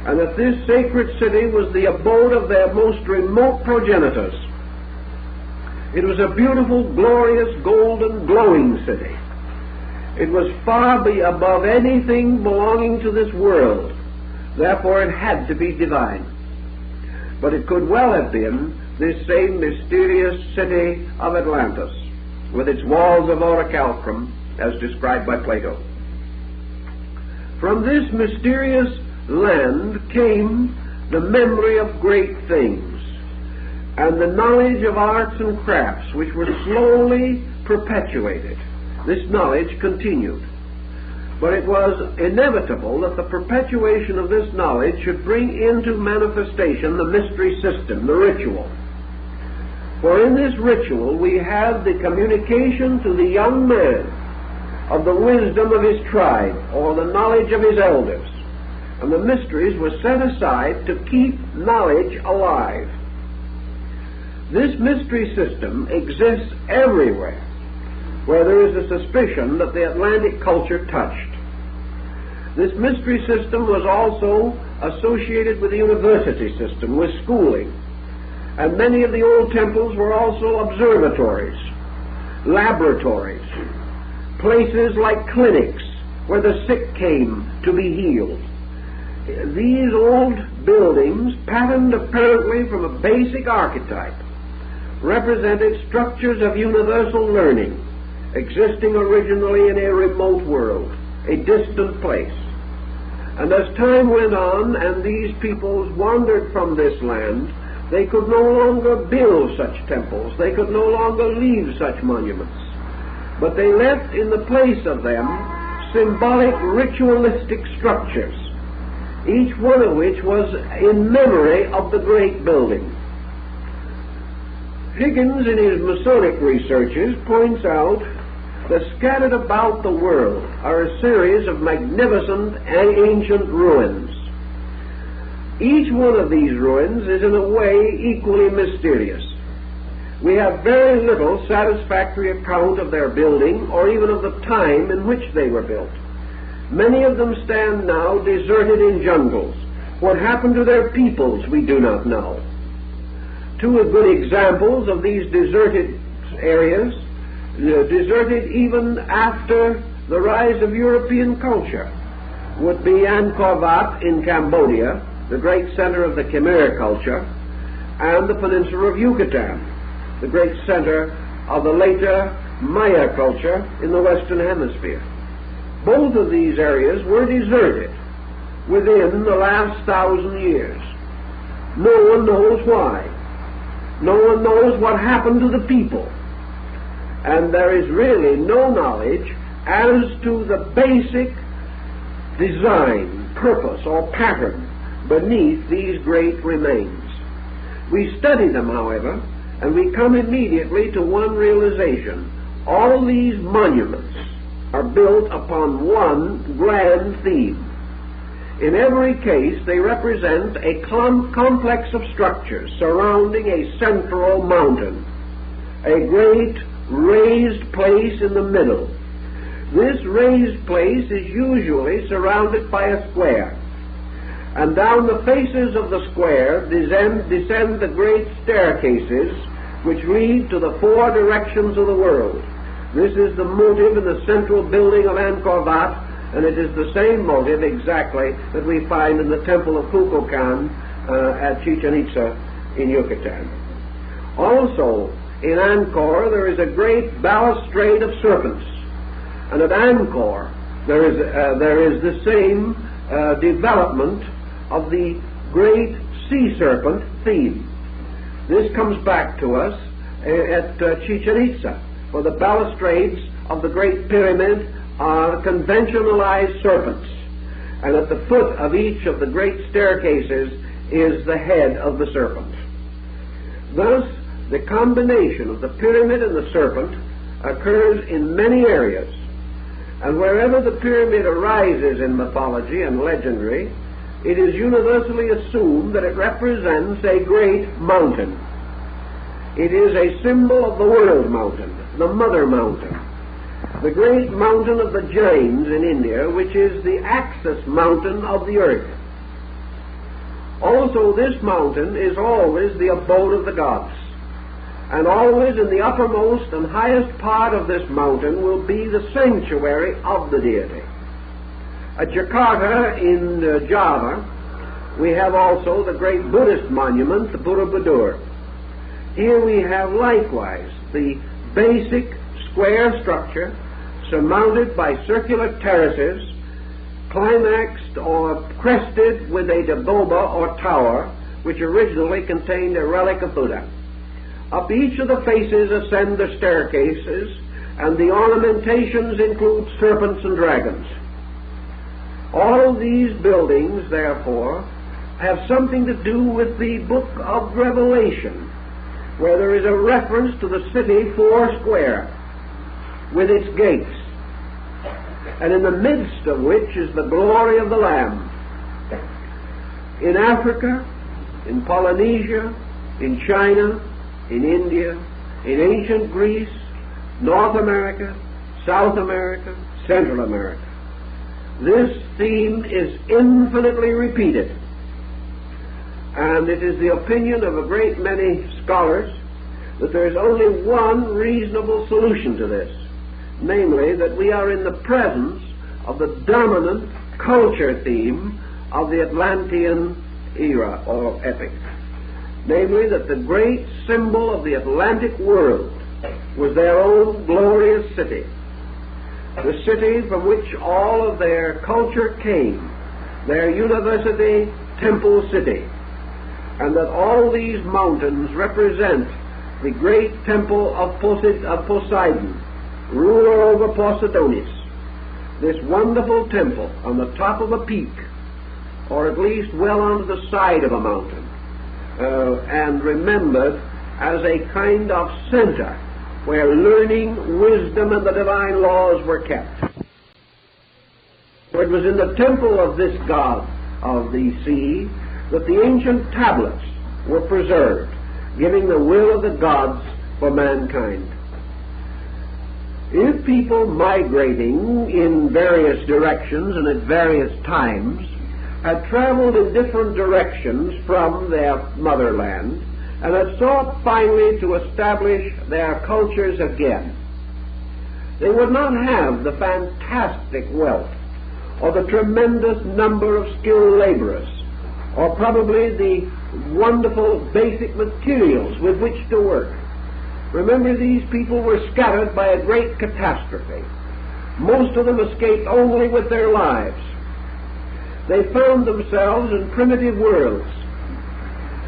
and that this sacred city was the abode of their most remote progenitors. It was a beautiful, glorious, golden, glowing city. It was far above anything belonging to this world. Therefore it had to be divine. But it could well have been this same mysterious city of Atlantis, with its walls of orichalcum, as described by Plato. From this mysterious land came the memory of great things, and the knowledge of arts and crafts, which were slowly perpetuated. This knowledge continued. But it was inevitable that the perpetuation of this knowledge should bring into manifestation the mystery system, the ritual. For in this ritual we have the communication to the young man of the wisdom of his tribe, or the knowledge of his elders. And the mysteries were set aside to keep knowledge alive. This mystery system exists everywhere where there is a suspicion that the Atlantic culture touched. This mystery system was also associated with the university system, with schooling. And many of the old temples were also observatories, laboratories, places like clinics where the sick came to be healed. These old buildings, patterned apparently from a basic archetype, represented structures of universal learning, existing originally in a remote world, a distant place. And as time went on and these peoples wandered from this land, they could no longer build such temples, they could no longer leave such monuments, but they left in the place of them symbolic ritualistic structures, each one of which was in memory of the great building. Higgins, in his Masonic researches, points out that scattered about the world are a series of magnificent and ancient ruins. Each one of these ruins is in a way equally mysterious. We have very little satisfactory account of their building, or even of the time in which they were built. Many of them stand now deserted in jungles. What happened to their peoples we do not know. Two good examples of these deserted areas, deserted even after the rise of European culture, would be Angkor Wat in Cambodia, the great center of the Khmer culture, and the peninsula of Yucatan, the great center of the later Maya culture in the Western Hemisphere. Both of these areas were deserted within the last 1,000 years. No one knows why. No one knows what happened to the people. And there is really no knowledge as to the basic design, purpose, or pattern beneath these great remains. We study them, however, and we come immediately to one realization. All these monuments are built upon one grand theme. In every case, they represent a complex of structures surrounding a central mountain, a great raised place in the middle. This raised place is usually surrounded by a square, and down the faces of the square descend the great staircases which lead to the four directions of the world. This is the motive in the central building of Angkor Wat, and it is the same motive exactly that we find in the temple of Kukulkan at Chichen Itza in Yucatan. Also, in Angkor there is a great balustrade of serpents, and at Angkor there is the same development of the great sea serpent theme. This comes back to us at Chichen Itza, for the balustrades of the Great Pyramid are conventionalized serpents, and at the foot of each of the great staircases is the head of the serpent. Thus, the combination of the pyramid and the serpent occurs in many areas, and wherever the pyramid arises in mythology and legendary, it is universally assumed that it represents a great mountain. It is a symbol of the world mountain, the mother mountain, the great mountain of the Jains in India, which is the axis mountain of the earth. Also, this mountain is always the abode of the gods, and always in the uppermost and highest part of this mountain will be the sanctuary of the deity. At Jakarta in Java, we have also the great Buddhist monument, the Borobudur. Here we have likewise the basic square structure surmounted by circular terraces, climaxed or crested with a dagoba or tower, which originally contained a relic of Buddha. Up each of the faces ascend the staircases, and the ornamentations include serpents and dragons. All of these buildings, therefore, have something to do with the book of Revelation, where there is a reference to the city foursquare with its gates, and in the midst of which is the glory of the Lamb. In Africa, in Polynesia, in China, in India, in ancient Greece, North America, South America, Central America, this theme is infinitely repeated, and it is the opinion of a great many scholars that there is only one reasonable solution to this, namely that we are in the presence of the dominant culture theme of the Atlantean era or epic, namely that the great symbol of the Atlantic world was their own glorious city, the city from which all of their culture came, their university temple city, and that all these mountains represent the great temple of Poseidon, ruler over Poseidonis, this wonderful temple on the top of a peak, or at least well on the side of a mountain, and remembered as a kind of center where learning, wisdom, and the divine laws were kept. For it was in the temple of this god of the sea that the ancient tablets were preserved, giving the will of the gods for mankind. If people migrating in various directions and at various times had traveled in different directions from their motherland and had sought finally to establish their cultures again, they would not have the fantastic wealth or the tremendous number of skilled laborers, or probably the wonderful basic materials with which to work. Remember, these people were scattered by a great catastrophe. Most of them escaped only with their lives. They found themselves in primitive worlds.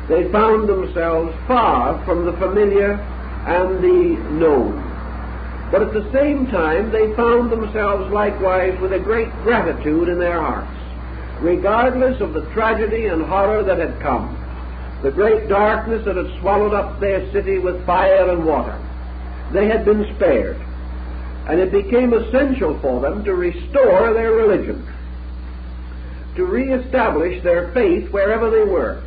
They found themselves far from the familiar and the known. But at the same time, they found themselves likewise with a great gratitude in their hearts, regardless of the tragedy and horror that had come, the great darkness that had swallowed up their city with fire and water. They had been spared, and it became essential for them to restore their religion, to reestablish their faith wherever they were.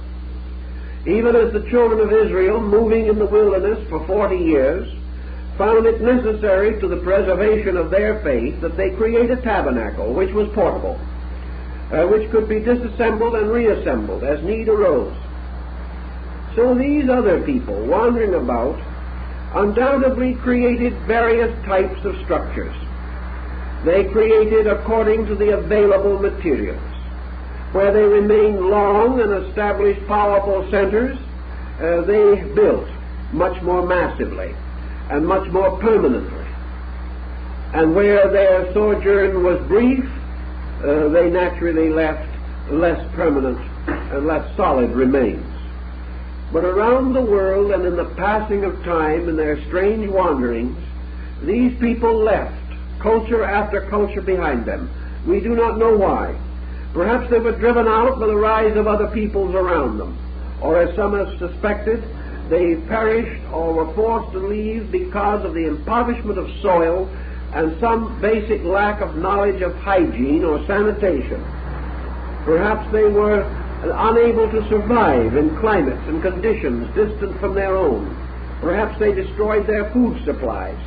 Even as the children of Israel, moving in the wilderness for 40 years, found it necessary to the preservation of their faith that they create a tabernacle which was portable, which could be disassembled and reassembled as need arose. So these other people wandering about undoubtedly created various types of structures. They created according to the available materials. Where they remained long and established powerful centers, they built much more massively and much more permanently. And where their sojourn was brief, they naturally left less permanent and less solid remains. But around the world and in the passing of time in their strange wanderings, these people left culture after culture behind them. We do not know why. Perhaps they were driven out by the rise of other peoples around them, or as some have suspected, they perished or were forced to leave because of the impoverishment of soil and some basic lack of knowledge of hygiene or sanitation. Perhaps they were unable to survive in climates and conditions distant from their own. Perhaps they destroyed their food supplies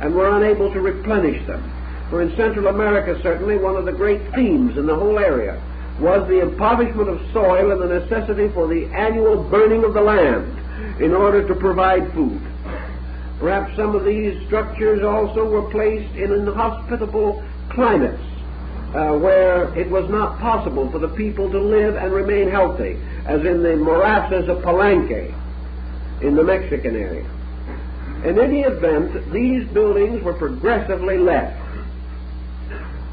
and were unable to replenish them. For in Central America, certainly, one of the great themes in the whole area was the impoverishment of soil and the necessity for the annual burning of the land in order to provide food. Perhaps some of these structures also were placed in inhospitable climates where it was not possible for the people to live and remain healthy, as in the morasses of Palenque in the Mexican area. In any event, these buildings were progressively left.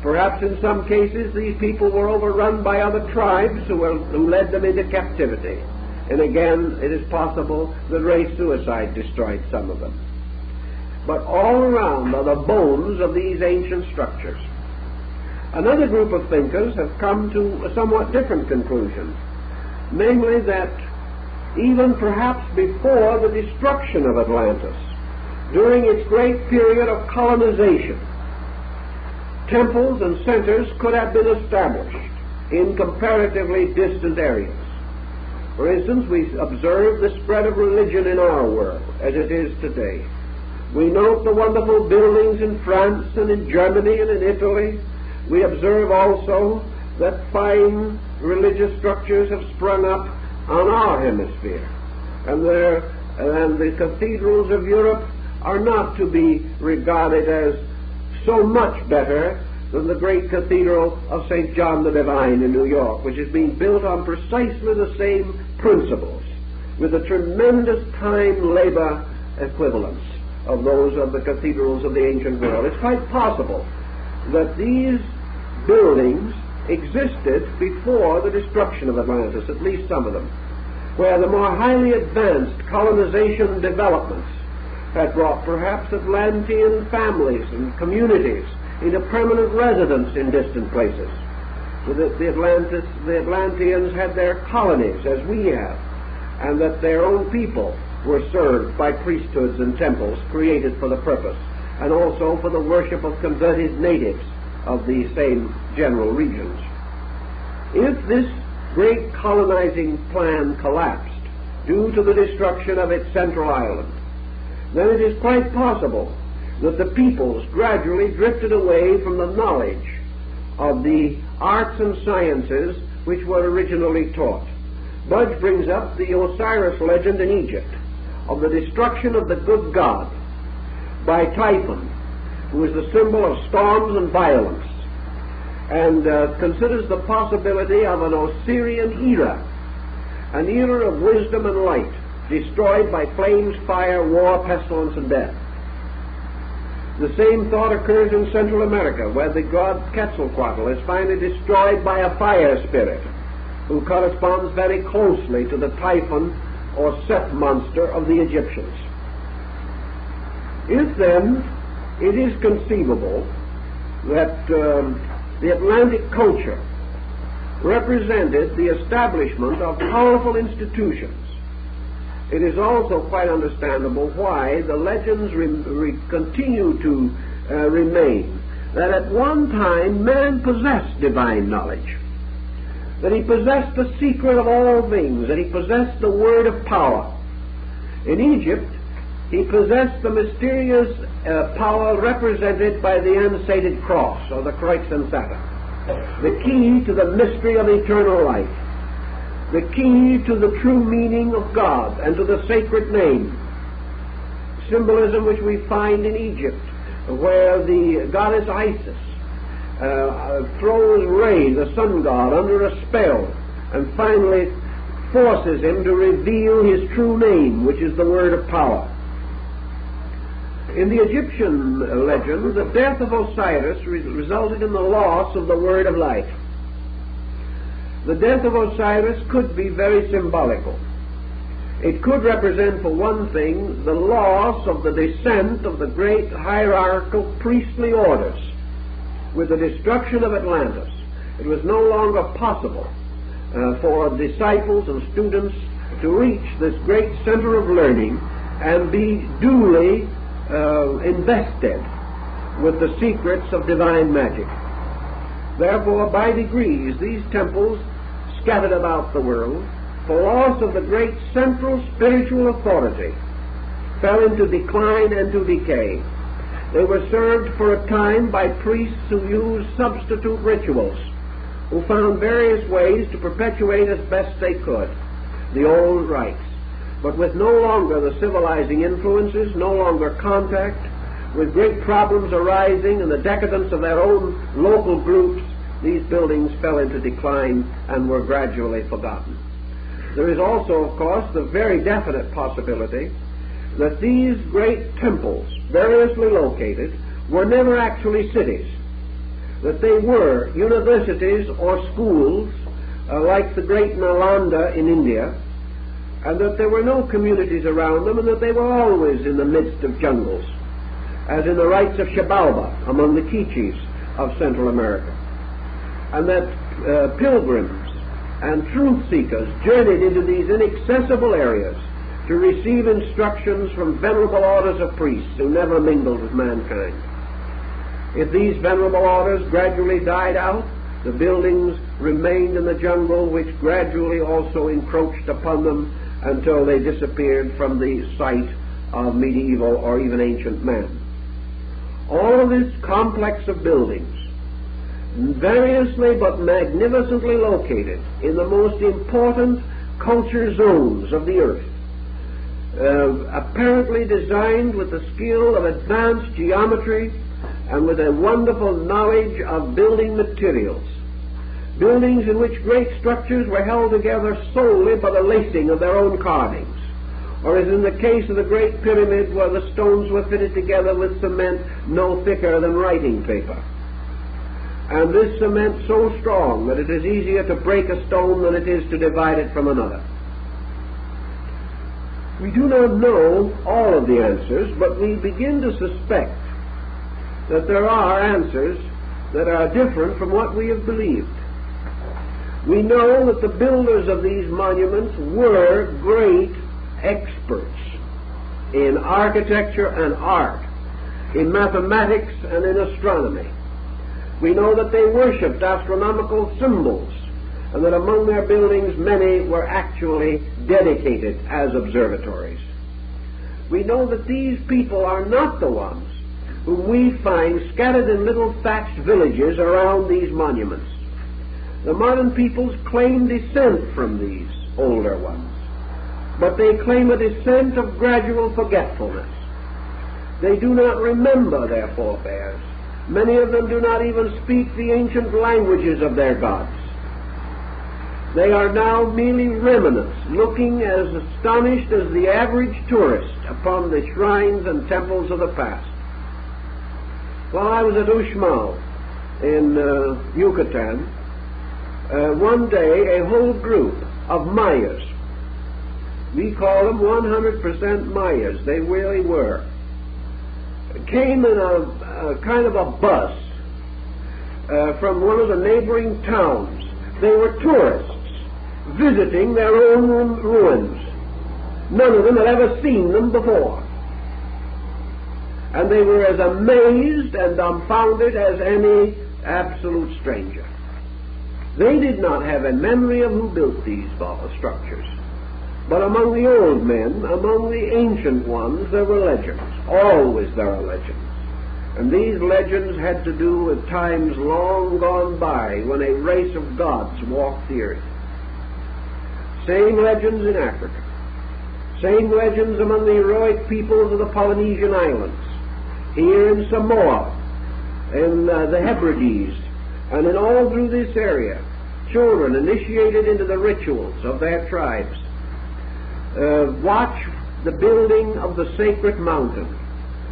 Perhaps in some cases these people were overrun by other tribes who led them into captivity. And again, it is possible that race suicide destroyed some of them. But all around are the bones of these ancient structures. Another group of thinkers have come to a somewhat different conclusion, namely that even perhaps before the destruction of Atlantis, during its great period of colonization, temples and centers could have been established in comparatively distant areas. For instance, we observe the spread of religion in our world as it is today. We note the wonderful buildings in France and in Germany and in Italy. We observe also that fine religious structures have sprung up on our hemisphere. And the cathedrals of Europe are not to be regarded as so much better than the great cathedral of St. John the Divine in New York, which is being built on precisely the same principles, with a tremendous time-labor equivalence of those of the cathedrals of the ancient world. It's quite possible that these buildings existed before the destruction of Atlantis, at least some of them, where the more highly advanced colonization developments had brought perhaps Atlantean families and communities into permanent residence in distant places. So that the Atlanteans had their colonies, as we have, and that their own people were served by priesthoods and temples created for the purpose, and also for the worship of converted natives of the same general regions. If this great colonizing plan collapsed due to the destruction of its central island, then it is quite possible that the peoples gradually drifted away from the knowledge of the arts and sciences which were originally taught. Budge brings up the Osiris legend in Egypt of the destruction of the good god by Typhon, who is the symbol of storms and violence, and considers the possibility of an Osirian era, an era of wisdom and light, destroyed by flames, fire, war, pestilence, and death. The same thought occurs in Central America, where the god Quetzalcoatl is finally destroyed by a fire spirit, who corresponds very closely to the Typhon or Set monster of the Egyptians. If then it is conceivable that the Atlantic culture represented the establishment of powerful institutions, it is also quite understandable why the legends continue to remain that at one time man possessed divine knowledge, that he possessed the secret of all things, that he possessed the word of power. In Egypt, He possessed the mysterious power represented by the unsated cross, or the Kreuz and Satter, the key to the mystery of eternal life, the key to the true meaning of God and to the sacred name, symbolism which we find in Egypt, where the goddess Isis throws Re, the sun god, under a spell, and finally forces him to reveal his true name, which is the word of power. In the Egyptian legend, the death of Osiris resulted in the loss of the word of life. The death of Osiris could be very symbolical. It could represent, for one thing, the loss of the descent of the great hierarchical priestly orders. With the destruction of Atlantis, it was no longer possible for disciples and students to reach this great center of learning and be duly invested with the secrets of divine magic. Therefore, by degrees, these temples scattered about the world, for loss of the great central spiritual authority, fell into decline and to decay. They were served for a time by priests who used substitute rituals, who found various ways to perpetuate as best they could the old rites, but with no longer the civilizing influences, no longer contact, with great problems arising and the decadence of their own local groups, these buildings fell into decline and were gradually forgotten. There is also, of course, the very definite possibility that these great temples, variously located, were never actually cities, that they were universities or schools like the great Nalanda in India, and that there were no communities around them, and that they were always in the midst of jungles, as in the rites of Xibalba among the Quiches of Central America, and that pilgrims and truth seekers journeyed into these inaccessible areas to receive instructions from venerable orders of priests who never mingled with mankind. If these venerable orders gradually died out, the buildings remained in the jungle, which gradually also encroached upon them until they disappeared from the sight of medieval or even ancient man. All of this complex of buildings, variously but magnificently located in the most important culture zones of the earth, apparently designed with the skill of advanced geometry and with a wonderful knowledge of building materials. Buildings in which great structures were held together solely by the lacing of their own carvings, or as in the case of the Great Pyramid, where the stones were fitted together with cement no thicker than writing paper. And this cement so strong that it is easier to break a stone than it is to divide it from another. We do not know all of the answers, but we begin to suspect that there are answers that are different from what we have believed. We know that the builders of these monuments were great experts in architecture and art, in mathematics and in astronomy. We know that they worshipped astronomical symbols, and that among their buildings many were actually dedicated as observatories. We know that these people are not the ones whom we find scattered in little thatched villages around these monuments. The modern peoples claim descent from these older ones, but they claim a descent of gradual forgetfulness. They do not remember their forebears. Many of them do not even speak the ancient languages of their gods. They are now merely remnants, looking as astonished as the average tourist upon the shrines and temples of the past. While I was at Uxmal in Yucatan, one day a whole group of Mayas, we call them 100% Mayas, they really were, came in a kind of a bus from one of the neighboring towns. They were tourists visiting their own ruins. None of them had ever seen them before. And they were as amazed and dumbfounded as any absolute stranger. They did not have a memory of who built these structures, But among the old men, among the ancient ones, there were legends. Always there are legends. And these legends had to do with times long gone by when a race of gods walked the earth. Same legends in Africa. Same legends among the heroic peoples of the Polynesian Islands. Here in Samoa, in the Hebrides, and in all through this area, children initiated into the rituals of their tribes watch the building of the sacred mountain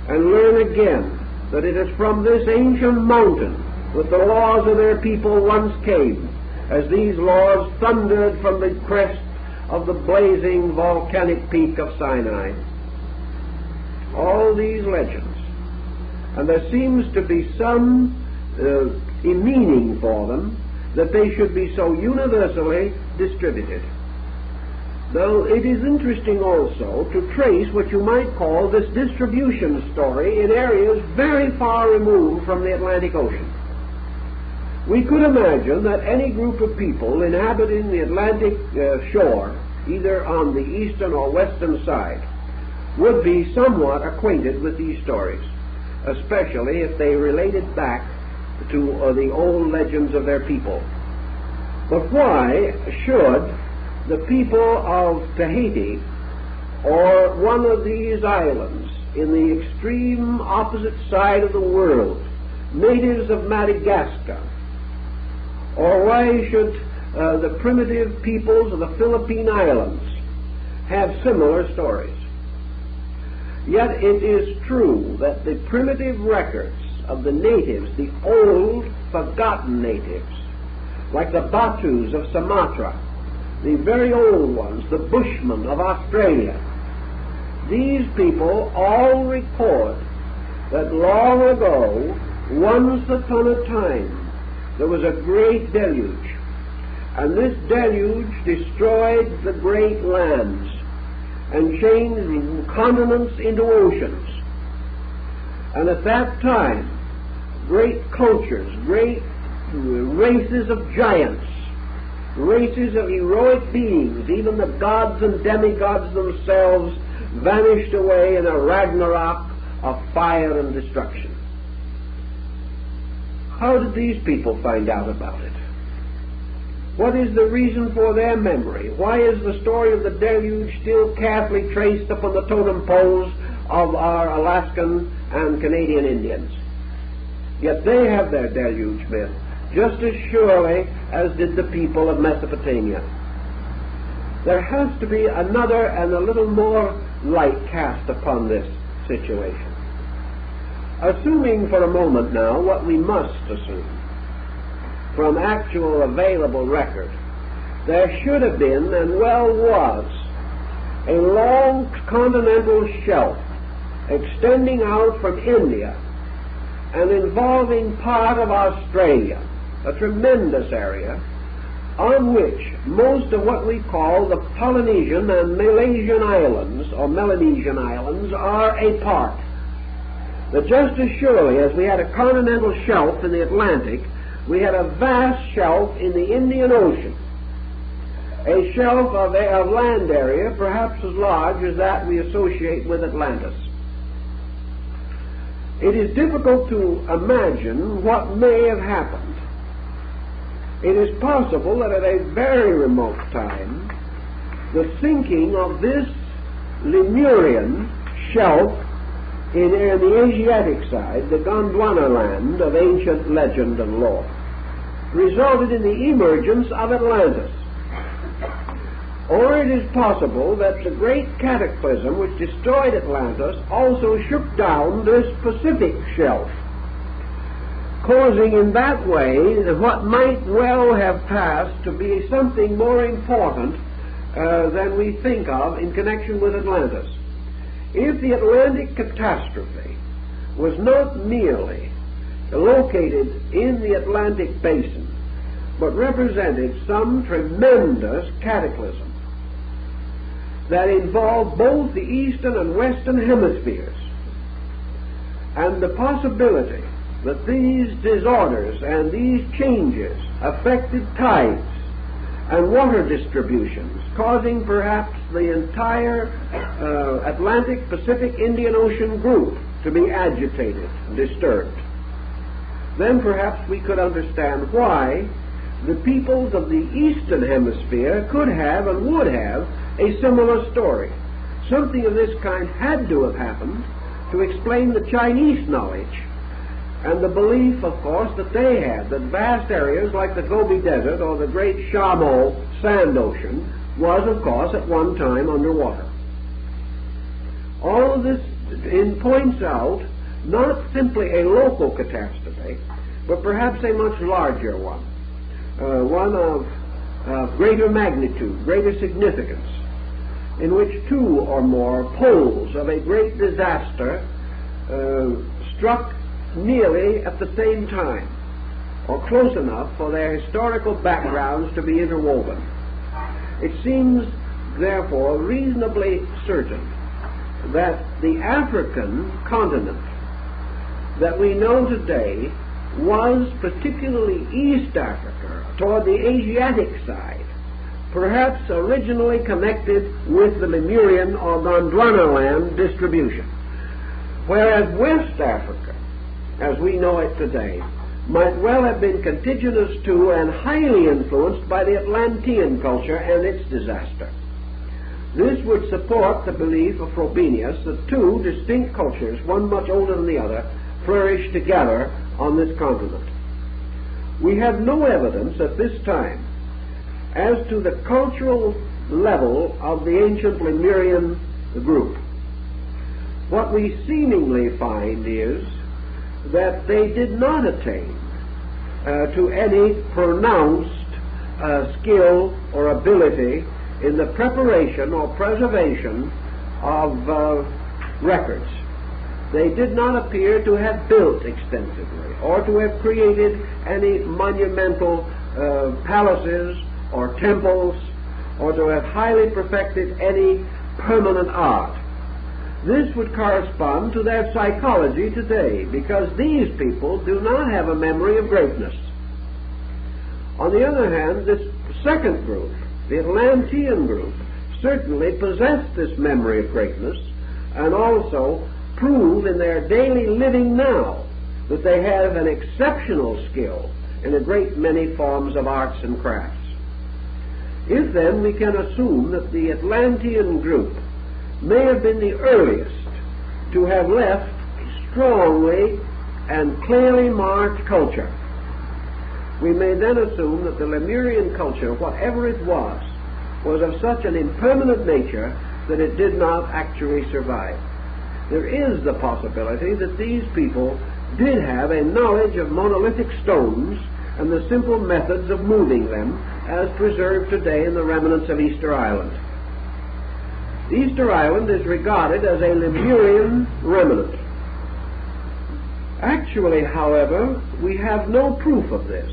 and learn again that it is from this ancient mountain that the laws of their people once came, as these laws thundered from the crest of the blazing volcanic peak of Sinai. All these legends. And there seems to be some meaning for them that they should be so universally distributed. Now, it is interesting also to trace what you might call this distribution story in areas very far removed from the Atlantic Ocean. We could imagine that any group of people inhabiting the Atlantic shore, either on the eastern or western side, would be somewhat acquainted with these stories, especially if they related back to the old legends of their people. But why should the people of Tahiti or one of these islands in the extreme opposite side of the world, natives of Madagascar, or why should the primitive peoples of the Philippine Islands have similar stories? Yet it is true that the primitive records of the natives, the old forgotten natives, like the Batus of Sumatra, the very old ones, the Bushmen of Australia, these people all record that long ago, once upon a time, there was a great deluge, and this deluge destroyed the great lands and changed continents into oceans. And at that time, great cultures, great races of giants, races of heroic beings, even the gods and demigods themselves, vanished away in a Ragnarok of fire and destruction. How did these people find out about it? What is the reason for their memory? Why is the story of the deluge still carefully traced upon the totem poles of our Alaskan and Canadian Indians? Yet they have their deluge myth, just as surely as did the people of Mesopotamia. There has to be another and a little more light cast upon this situation. Assuming for a moment now what we must assume from actual available record, there should have been, and well was, a long continental shelf extending out from India and involving part of Australia, a tremendous area, on which most of what we call the Polynesian and Malaysian Islands, or Melanesian Islands, are a part. That just as surely as we had a continental shelf in the Atlantic, we had a vast shelf in the Indian Ocean, a shelf of land area perhaps as large as that we associate with Atlantis. It is difficult to imagine what may have happened. It is possible that at a very remote time, the sinking of this Lemurian shelf in the Asiatic side, the Gondwana land of ancient legend and lore, resulted in the emergence of Atlantis. Or it is possible that the great cataclysm which destroyed Atlantis also shook down this Pacific shelf, causing in that way what might well have passed to be something more important than we think of in connection with Atlantis. If the Atlantic catastrophe was not merely located in the Atlantic basin, but represented some tremendous cataclysm that involved both the eastern and western hemispheres, and the possibility that these disorders and these changes affected tides and water distributions, causing perhaps the entire Atlantic, Pacific, Indian Ocean group to be agitated, disturbed. Then perhaps we could understand why the peoples of the Eastern Hemisphere could have and would have a similar story. Something of this kind had to have happened to explain the Chinese knowledge and the belief, of course, that they had that vast areas like the Gobi Desert or the great Shamo sand ocean was, of course, at one time underwater. All of this points out not simply a local catastrophe, but perhaps a much larger one, one of greater magnitude, greater significance, in which two or more poles of a great disaster struck nearly at the same time, or close enough for their historical backgrounds to be interwoven. It seems, therefore, reasonably certain that the African continent that we know today was, particularly East Africa, toward the Asiatic side, perhaps originally connected with the Lemurian or Gondwanaland distribution, whereas West Africa, as we know it today, might well have been contiguous to and highly influenced by the Atlantean culture and its disaster. This would support the belief of Frobenius that two distinct cultures, one much older than the other, flourished together on this continent. We have no evidence at this time as to the cultural level of the ancient Lemurian group. What we seemingly find is that they did not attain to any pronounced skill or ability in the preparation or preservation of records. They did not appear to have built extensively or to have created any monumental palaces or temples or to have highly perfected any permanent art. This would correspond to their psychology today, because these people do not have a memory of greatness. On the other hand, this second group, the Atlantean group, certainly possessed this memory of greatness and also prove in their daily living now that they have an exceptional skill in a great many forms of arts and crafts. If then we can assume that the Atlantean group may have been the earliest to have left strongly and clearly marked culture, we may then assume that the Lemurian culture, whatever it was of such an impermanent nature that it did not actually survive. There is the possibility that these people did have a knowledge of monolithic stones and the simple methods of moving them as preserved today in the remnants of Easter Island. Easter Island is regarded as a Lemurian remnant. Actually, however, we have no proof of this.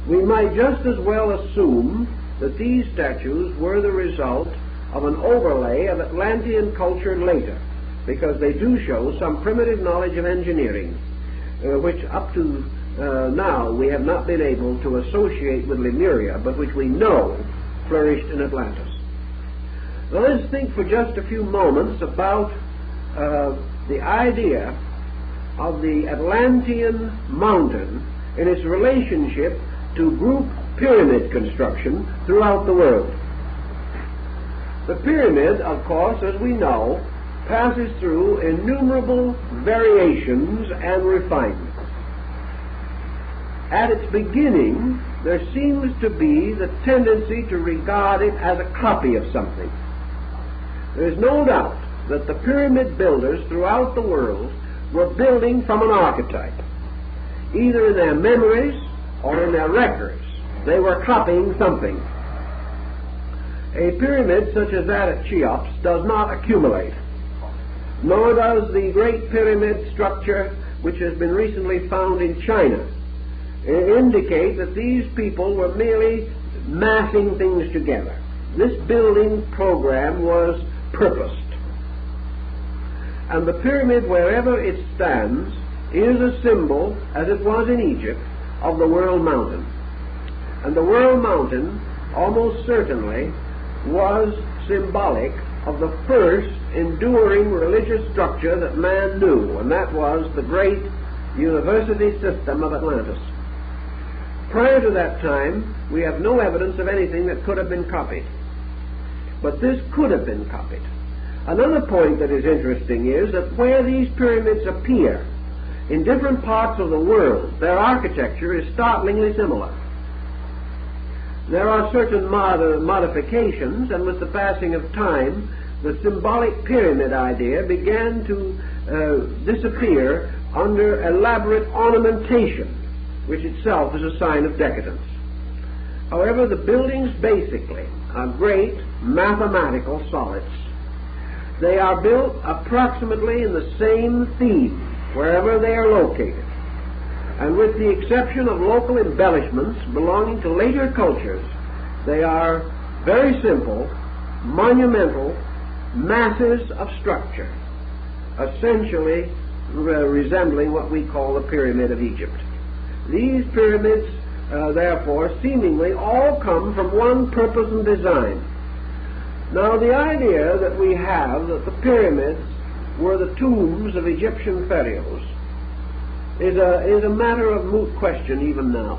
We might just as well assume that these statues were the result of an overlay of Atlantean culture later, because they do show some primitive knowledge of engineering, which up to now we have not been able to associate with Lemuria, but which we know flourished in Atlantis. Now let's think for just a few moments about the idea of the Atlantean mountain in its relationship to group pyramid construction throughout the world. The pyramid, of course, as we know, passes through innumerable variations and refinements. At its beginning, there seems to be the tendency to regard it as a copy of something. There is no doubt that the pyramid builders throughout the world were building from an archetype. Either in their memories or in their records, they were copying something. A pyramid such as that at Cheops does not accumulate, nor does the great pyramid structure which has been recently found in China indicate that these people were merely massing things together. This building program was purposed. And the pyramid, wherever it stands, is a symbol, as it was in Egypt, of the world mountain. And the World Mountain almost certainly was symbolic of the first enduring religious structure that man knew, and that was the great university system of Atlantis. Prior to that time, we have no evidence of anything that could have been copied. But this could have been copied. Another point that is interesting is that where these pyramids appear in different parts of the world, their architecture is startlingly similar. There are certain modifications, and with the passing of time, the symbolic pyramid idea began to disappear under elaborate ornamentation, which itself is a sign of decadence. However, the buildings basically are great mathematical solids. They are built approximately in the same theme wherever they are located, and with the exception of local embellishments belonging to later cultures, they are very simple, monumental masses of structure, essentially resembling what we call the Pyramid of Egypt. These pyramids, therefore, seemingly all come from one purpose and design. Now, the idea that we have that the pyramids were the tombs of Egyptian pharaohs is a matter of moot question even now.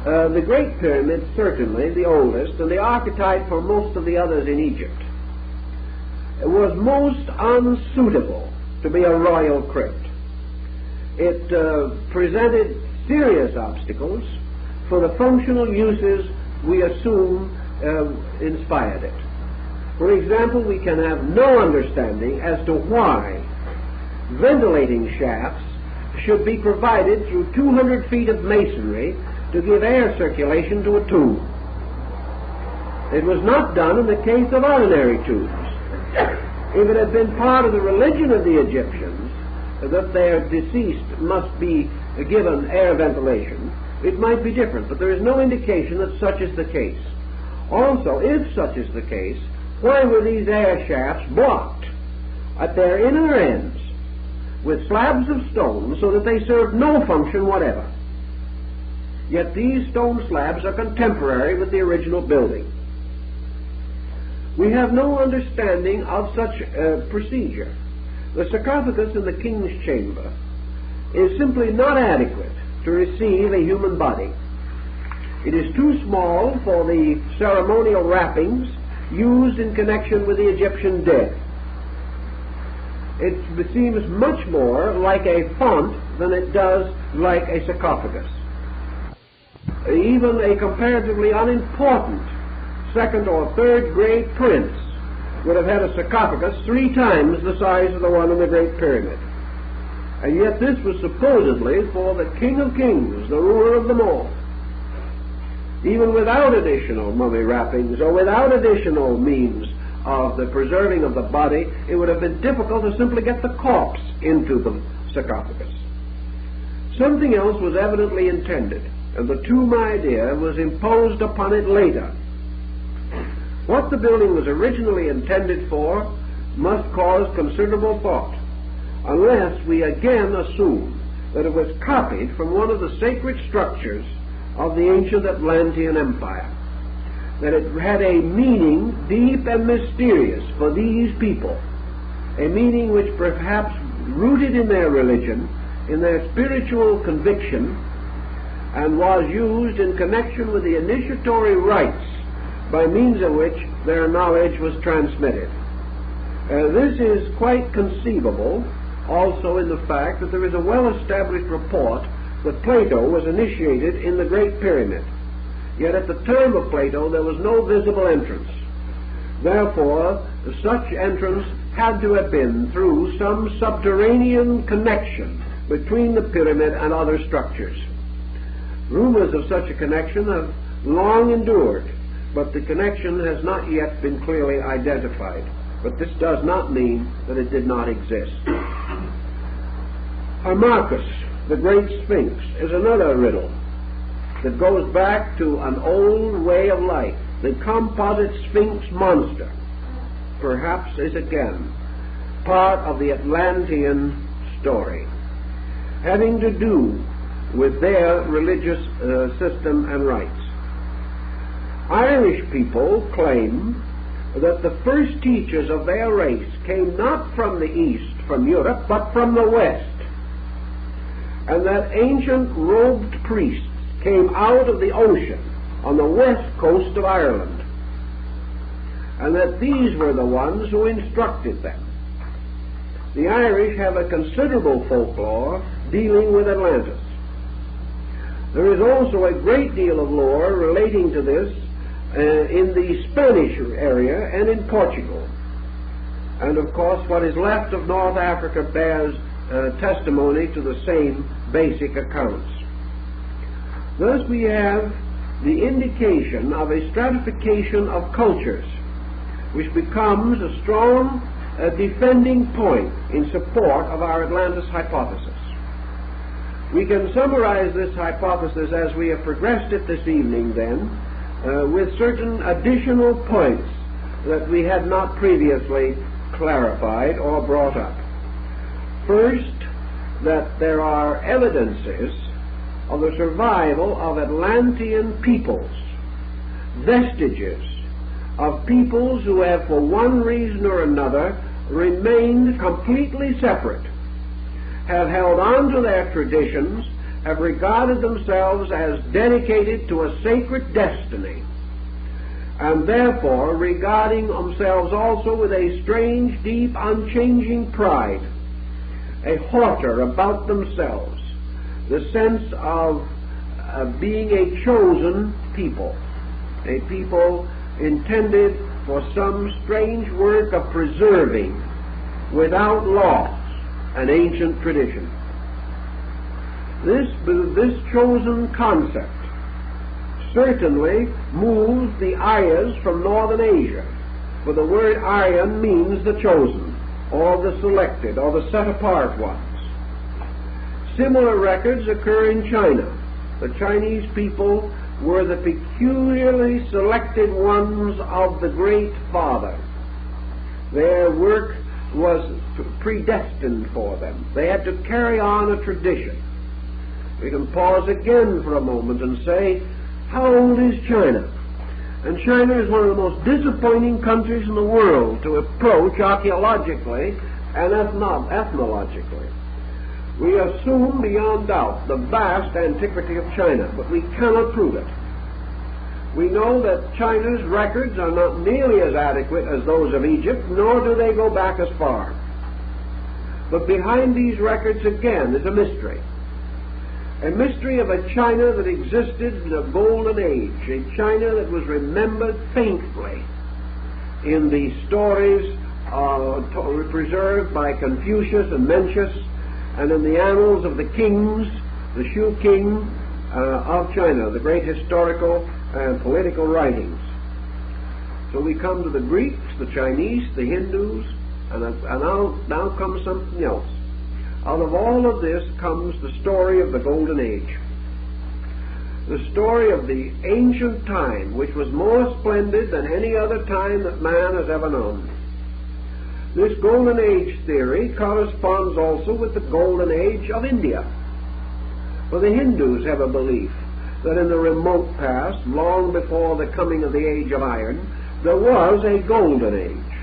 The Great Pyramid, certainly the oldest, and the archetype for most of the others in Egypt, was most unsuitable to be a royal crypt. It presented serious obstacles for the functional uses we assume inspired it. For example, we can have no understanding as to why ventilating shafts should be provided through 200 feet of masonry to give air circulation to a tomb. It was not done in the case of ordinary tombs. If it had been part of the religion of the Egyptians that their deceased must be given air ventilation, it might be different, but there is no indication that such is the case. Also, if such is the case, why were these air shafts blocked at their inner ends with slabs of stone so that they served no function whatever? Yet these stone slabs are contemporary with the original building. We have no understanding of such procedure. The sarcophagus in the king's chamber is simply not adequate to receive a human body. It is too small for the ceremonial wrappings used in connection with the Egyptian dead. It seems much more like a font than it does like a sarcophagus. Even a comparatively unimportant second or third grade prince would have had a sarcophagus 3 times the size of the one in the Great Pyramid. And yet this was supposedly for the King of Kings, the ruler of them all. Even without additional mummy wrappings or without additional means of the preserving of the body, it would have been difficult to simply get the corpse into the sarcophagus. Something else was evidently intended, and the tomb idea was imposed upon it later. What the building was originally intended for must cause considerable thought, unless we again assume that it was copied from one of the sacred structures of the ancient Atlantean Empire, that it had a meaning deep and mysterious for these people, a meaning which perhaps rooted in their religion, in their spiritual conviction, and was used in connection with the initiatory rites by means of which their knowledge was transmitted. This is quite conceivable also in the fact that there is a well-established report that Plato was initiated in the Great Pyramid. Yet at the time of Plato there was no visible entrance. Therefore, such entrance had to have been through some subterranean connection between the pyramid and other structures. Rumors of such a connection have long endured, but the connection has not yet been clearly identified. But this does not mean that it did not exist. Harmachis, the great Sphinx, is another riddle that goes back to an old way of life. The composite Sphinx monster perhaps is again part of the Atlantean story, having to do with their religious system and rites. Irish people claim that the first teachers of their race came not from the east, from Europe, but from the west, and that ancient robed priests came out of the ocean on the west coast of Ireland, and that these were the ones who instructed them. The Irish have a considerable folklore dealing with Atlantis. There is also a great deal of lore relating to this in the Spanish area and in Portugal. And of course what is left of North Africa bears testimony to the same basic accounts. Thus we have the indication of a stratification of cultures, which becomes a strong defending point in support of our Atlantis hypothesis. We can summarize this hypothesis as we have progressed it this evening then with certain additional points that we had not previously clarified or brought up. First, that there are evidences of the survival of Atlantean peoples, vestiges of peoples who have for one reason or another remained completely separate, have held on to their traditions, have regarded themselves as dedicated to a sacred destiny, and therefore regarding themselves also with a strange, deep, unchanging pride, a hauteur about themselves, the sense of being a chosen people, a people intended for some strange work of preserving without loss an ancient tradition. This chosen concept certainly moves the Aryas from northern Asia, for the word Aryan means the chosen, or the selected, or the set-apart ones. Similar records occur in China. The Chinese people were the peculiarly selected ones of the Great Father. Their work was predestined for them. They had to carry on a tradition. We can pause again for a moment and say, how old is China? And China is one of the most disappointing countries in the world to approach archaeologically and ethnologically. We assume beyond doubt the vast antiquity of China, but we cannot prove it. We know that China's records are not nearly as adequate as those of Egypt, nor do they go back as far. But behind these records again is a mystery of a China that existed in a golden age, a China that was remembered faintly in the stories preserved by Confucius and Mencius, and in the annals of the kings, the Shu king of China, the great historical and political writings. So we come to the Greeks, the Chinese, the Hindus, and now comes something else. Out of all of this comes the story of the Golden Age. The story of the ancient time, which was more splendid than any other time that man has ever known. This Golden Age theory corresponds also with the Golden Age of India. For the Hindus have a belief that in the remote past, long before the coming of the Age of Iron, there was a Golden Age.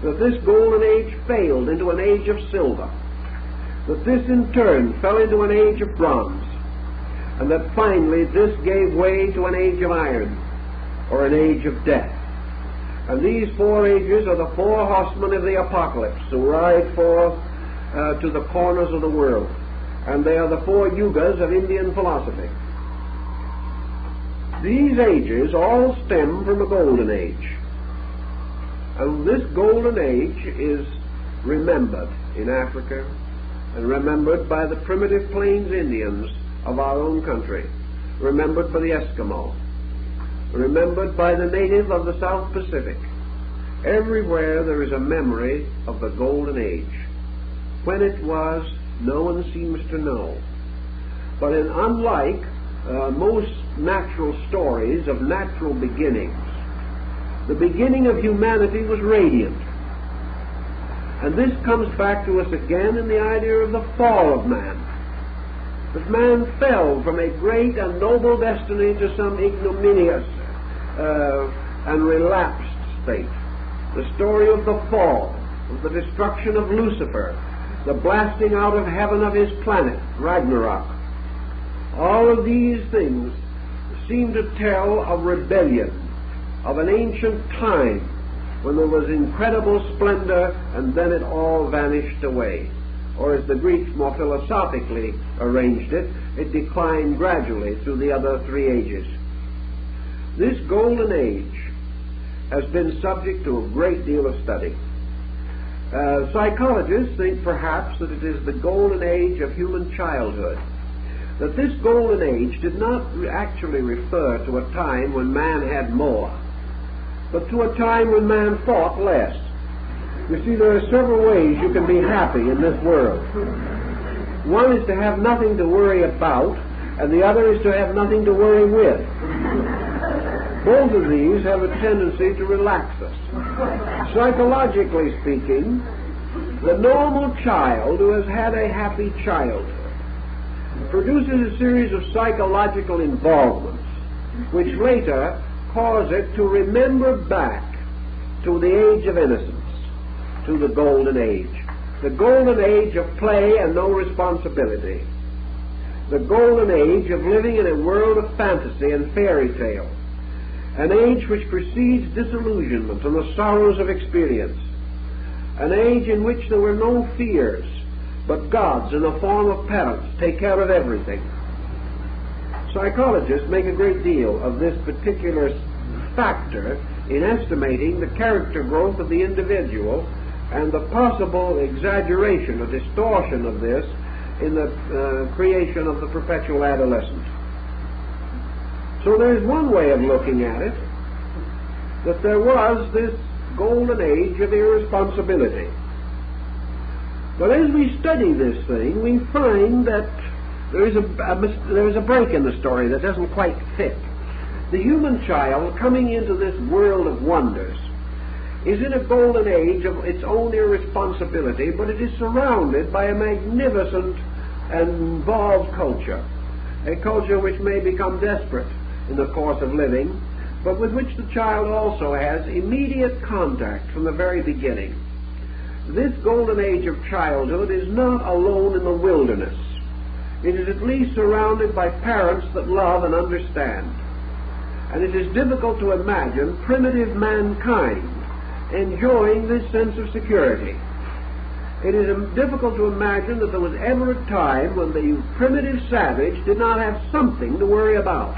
That this Golden Age failed into an Age of Silver. That this in turn fell into an Age of Bronze. And that finally this gave way to an Age of Iron, or an Age of Death. And these four ages are the four horsemen of the apocalypse who ride forth to the corners of the world. And they are the four yugas of Indian philosophy. These ages all stem from a golden age. And this golden age is remembered in Africa and remembered by the primitive Plains Indians of our own country, remembered by the Eskimo, remembered by the native of the South Pacific. Everywhere there is a memory of the golden age. When it was, no one seems to know. But unlike most natural stories of natural beginnings, the beginning of humanity was radiant. And this comes back to us again in the idea of the fall of man. that man fell from a great and noble destiny to some ignominious and relapsed state. The story of the fall, of the destruction of Lucifer, the blasting out of heaven of his planet, Ragnarok. All of these things seem to tell of rebellion, of an ancient time when there was incredible splendor and then it all vanished away. Or as the Greeks more philosophically arranged it, it declined gradually through the other three ages. This golden age has been subject to a great deal of study. Psychologists think perhaps that it is the golden age of human childhood. That this golden age did not actually refer to a time when man had more, but to a time when man thought less. You see, there are several ways you can be happy in this world. One is to have nothing to worry about, and the other is to have nothing to worry with. Both of these have a tendency to relax us. Psychologically speaking, the normal child who has had a happy childhood produces a series of psychological involvements which later cause it to remember back to the age of innocence, to the golden age of play and no responsibility, the golden age of living in a world of fantasy and fairy tale, an age which precedes disillusionment and the sorrows of experience, an age in which there were no fears, but gods in the form of parents take care of everything. Psychologists make a great deal of this particular factor in estimating the character growth of the individual and the possible exaggeration or distortion of this in the creation of the perpetual adolescent. So there's one way of looking at it, that there was this golden age of irresponsibility. But as we study this thing, we find that there is a break in the story that doesn't quite fit. The human child coming into this world of wonders is in a golden age of its own irresponsibility, but it is surrounded by a magnificent and involved culture, a culture which may become desperate in the course of living, but with which the child also has immediate contact from the very beginning. This golden age of childhood is not alone in the wilderness. It is at least surrounded by parents that love and understand. And it is difficult to imagine primitive mankind enjoying this sense of security. It is difficult to imagine that there was ever a time when the primitive savage did not have something to worry about.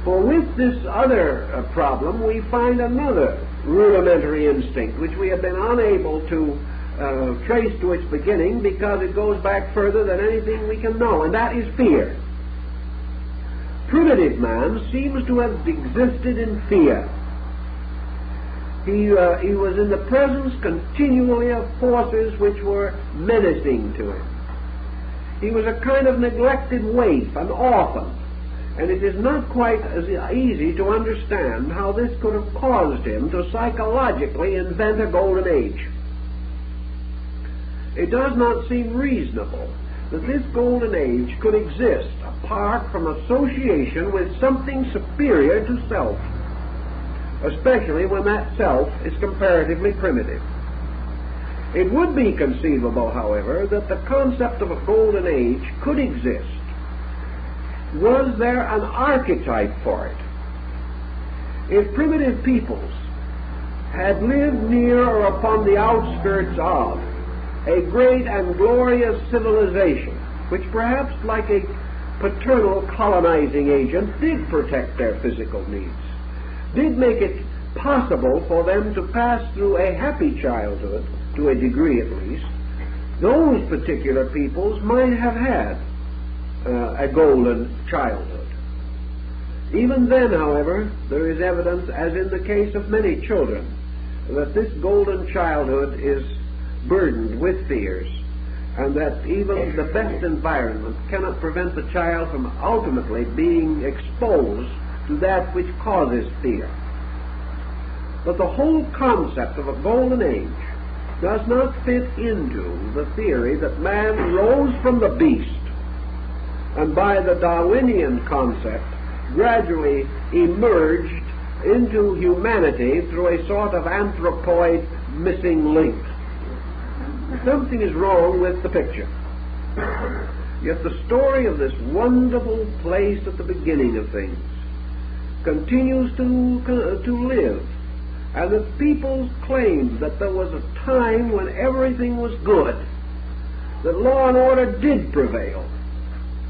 For with this other problem, we find another rudimentary instinct, which we have been unable to trace to its beginning because it goes back further than anything we can know, and that is fear. Primitive man seems to have existed in fear. He was in the presence continually of forces which were menacing to him. He was a kind of neglected waif, an orphan. And it is not quite as easy to understand how this could have caused him to psychologically invent a golden age. It does not seem reasonable that this golden age could exist apart from association with something superior to self, especially when that self is comparatively primitive. It would be conceivable, however, that the concept of a golden age could exist. Was there an archetype for it? If primitive peoples had lived near or upon the outskirts of a great and glorious civilization, which perhaps like a paternal colonizing agent did protect their physical needs, did make it possible for them to pass through a happy childhood, to a degree at least, those particular peoples might have had a golden childhood. Even then, however, there is evidence, as in the case of many children, that this golden childhood is burdened with fears, and that even the best environment cannot prevent the child from ultimately being exposed to that which causes fear. But the whole concept of a golden age does not fit into the theory that man rose from the beast and by the Darwinian concept gradually emerged into humanity through a sort of anthropoid missing link. Something is wrong with the picture. Yet the story of this wonderful place at the beginning of things continues to live, and the people claim that there was a time when everything was good, that law and order did prevail,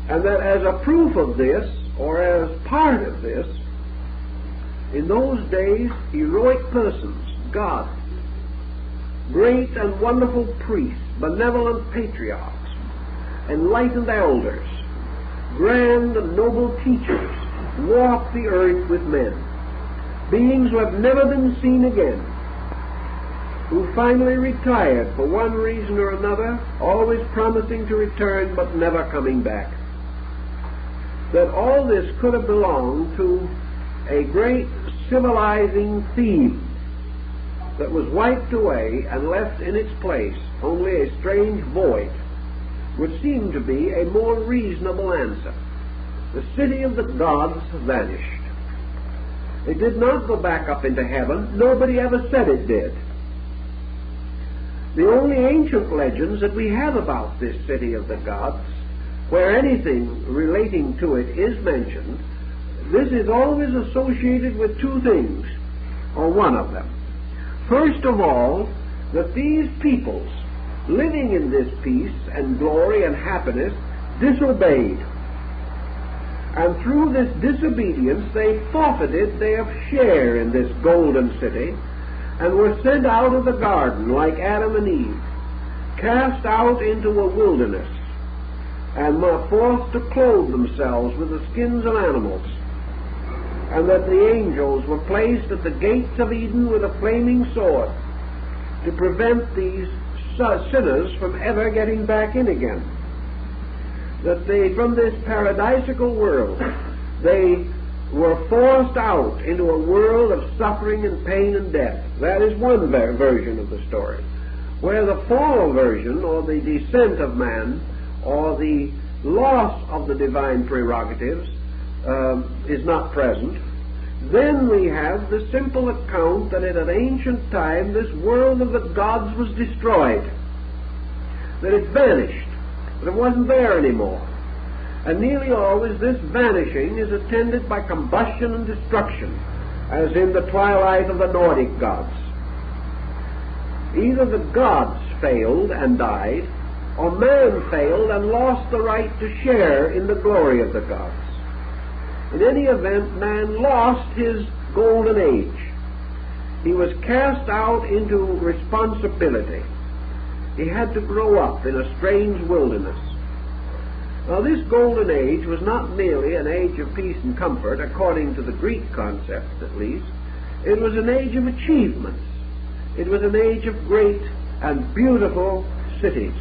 and that as a proof of this, or as part of this, in those days heroic persons, gods, great and wonderful priests, benevolent patriarchs, enlightened elders, grand and noble teachers, walk the earth with men, beings who have never been seen again, who finally retired for one reason or another, always promising to return but never coming back. That all this could have belonged to a great civilizing theme that was wiped away and left in its place only a strange void, would seem to be a more reasonable answer. The city of the gods vanished. It did not go back up into heaven. Nobody ever said it did. The only ancient legends that we have about this city of the gods, where anything relating to it is mentioned, this is always associated with two things, or one of them. First of all, that these peoples, living in this peace and glory and happiness, disobeyed. And through this disobedience they forfeited their share in this golden city and were sent out of the garden like Adam and Eve, cast out into a wilderness, and were forced to clothe themselves with the skins of animals, and that the angels were placed at the gates of Eden with a flaming sword to prevent these sinners from ever getting back in again. That they, from this paradisical world, they were forced out into a world of suffering and pain and death. That is one version of the story. Where the fall version, or the descent of man, or the loss of the divine prerogatives, is not present, then we have the simple account that at an ancient time this world of the gods was destroyed, that it vanished, that it wasn't there anymore. And nearly always this vanishing is attended by combustion and destruction, as in the twilight of the Nordic gods. Either the gods failed and died, or man failed and lost the right to share in the glory of the gods. In any event, man lost his golden age. He was cast out into responsibility. He had to grow up in a strange wilderness. Now, this golden age was not merely an age of peace and comfort, according to the Greek concepts at least. It was an age of achievements. It was an age of great and beautiful cities,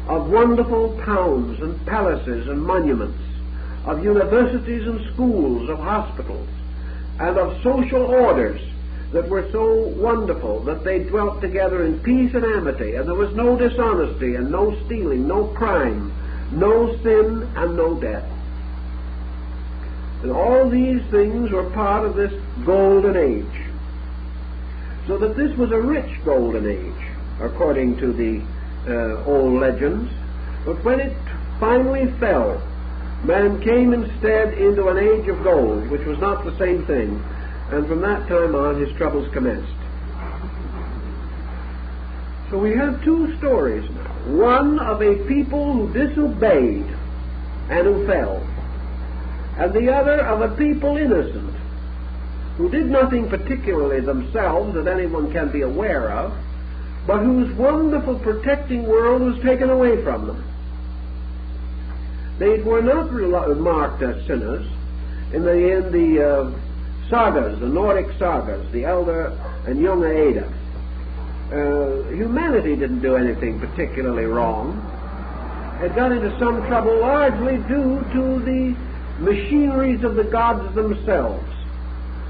of wonderful towns and palaces and monuments, of universities and schools, of hospitals, and of social orders that were so wonderful that they dwelt together in peace and amity, and there was no dishonesty and no stealing, no crime, no sin and no death. And all these things were part of this golden age. So that this was a rich golden age, according to the old legends. But when it finally fell, man came instead into an age of gold, which was not the same thing, and from that time on his troubles commenced. So we have two stories now. One of a people who disobeyed and who fell, and the other of a people innocent, who did nothing particularly themselves that anyone can be aware of, but whose wonderful protecting world was taken away from them. They were not marked as sinners. In the sagas, the Nordic sagas, the Elder and Young Edda, humanity didn't do anything particularly wrong. It got into some trouble largely due to the machineries of the gods themselves.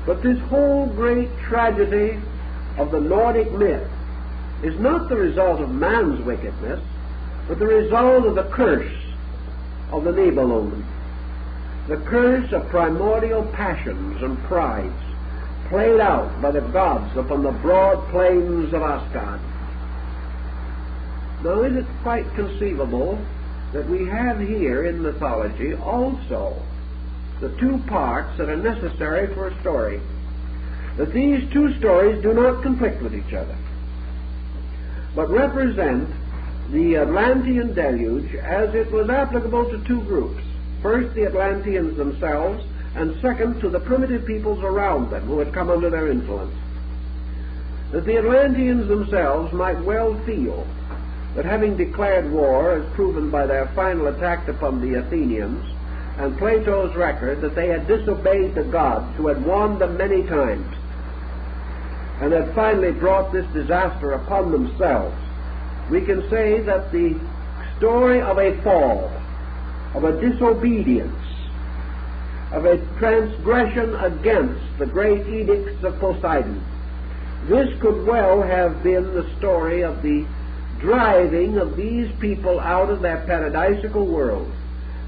But this whole great tragedy of the Nordic myth is not the result of man's wickedness, but the result of the curse of the Nibelungen, the curse of primordial passions and prides played out by the gods upon the broad plains of Asgard. Now, is it quite conceivable that we have here in mythology also the two parts that are necessary for a story, that these two stories do not conflict with each other, but represent the Atlantean deluge as it was applicable to two groups. First, the Atlanteans themselves, and second, to the primitive peoples around them who had come under their influence. That the Atlanteans themselves might well feel that, having declared war, as proven by their final attack upon the Athenians, and Plato's record that they had disobeyed the gods who had warned them many times, and had finally brought this disaster upon themselves, we can say that the story of a fall, of a disobedience, of a transgression against the great edicts of Poseidon, this could well have been the story of the driving of these people out of their paradisical world,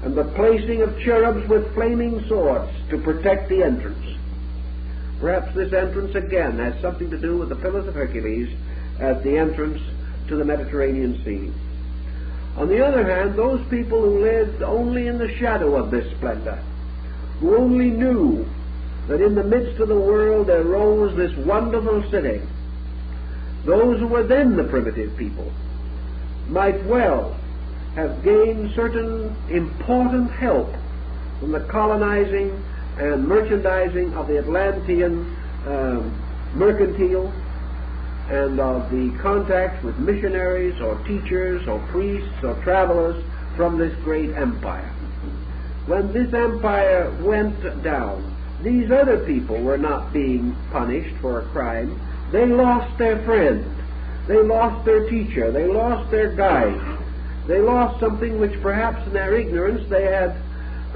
and the placing of cherubs with flaming swords to protect the entrance. Perhaps this entrance again has something to do with the Pillars of Hercules at the entrance to the Mediterranean Sea. On the other hand, those people who lived only in the shadow of this splendor, who only knew that in the midst of the world there rose this wonderful city, those who were then the primitive people, might well have gained certain important help from the colonizing and merchandising of the Atlantean mercantile, and of the contact with missionaries or teachers or priests or travelers from this great empire. When this empire went down, these other people were not being punished for a crime. They lost their friend. They lost their teacher. They lost their guide. They lost something which perhaps in their ignorance they had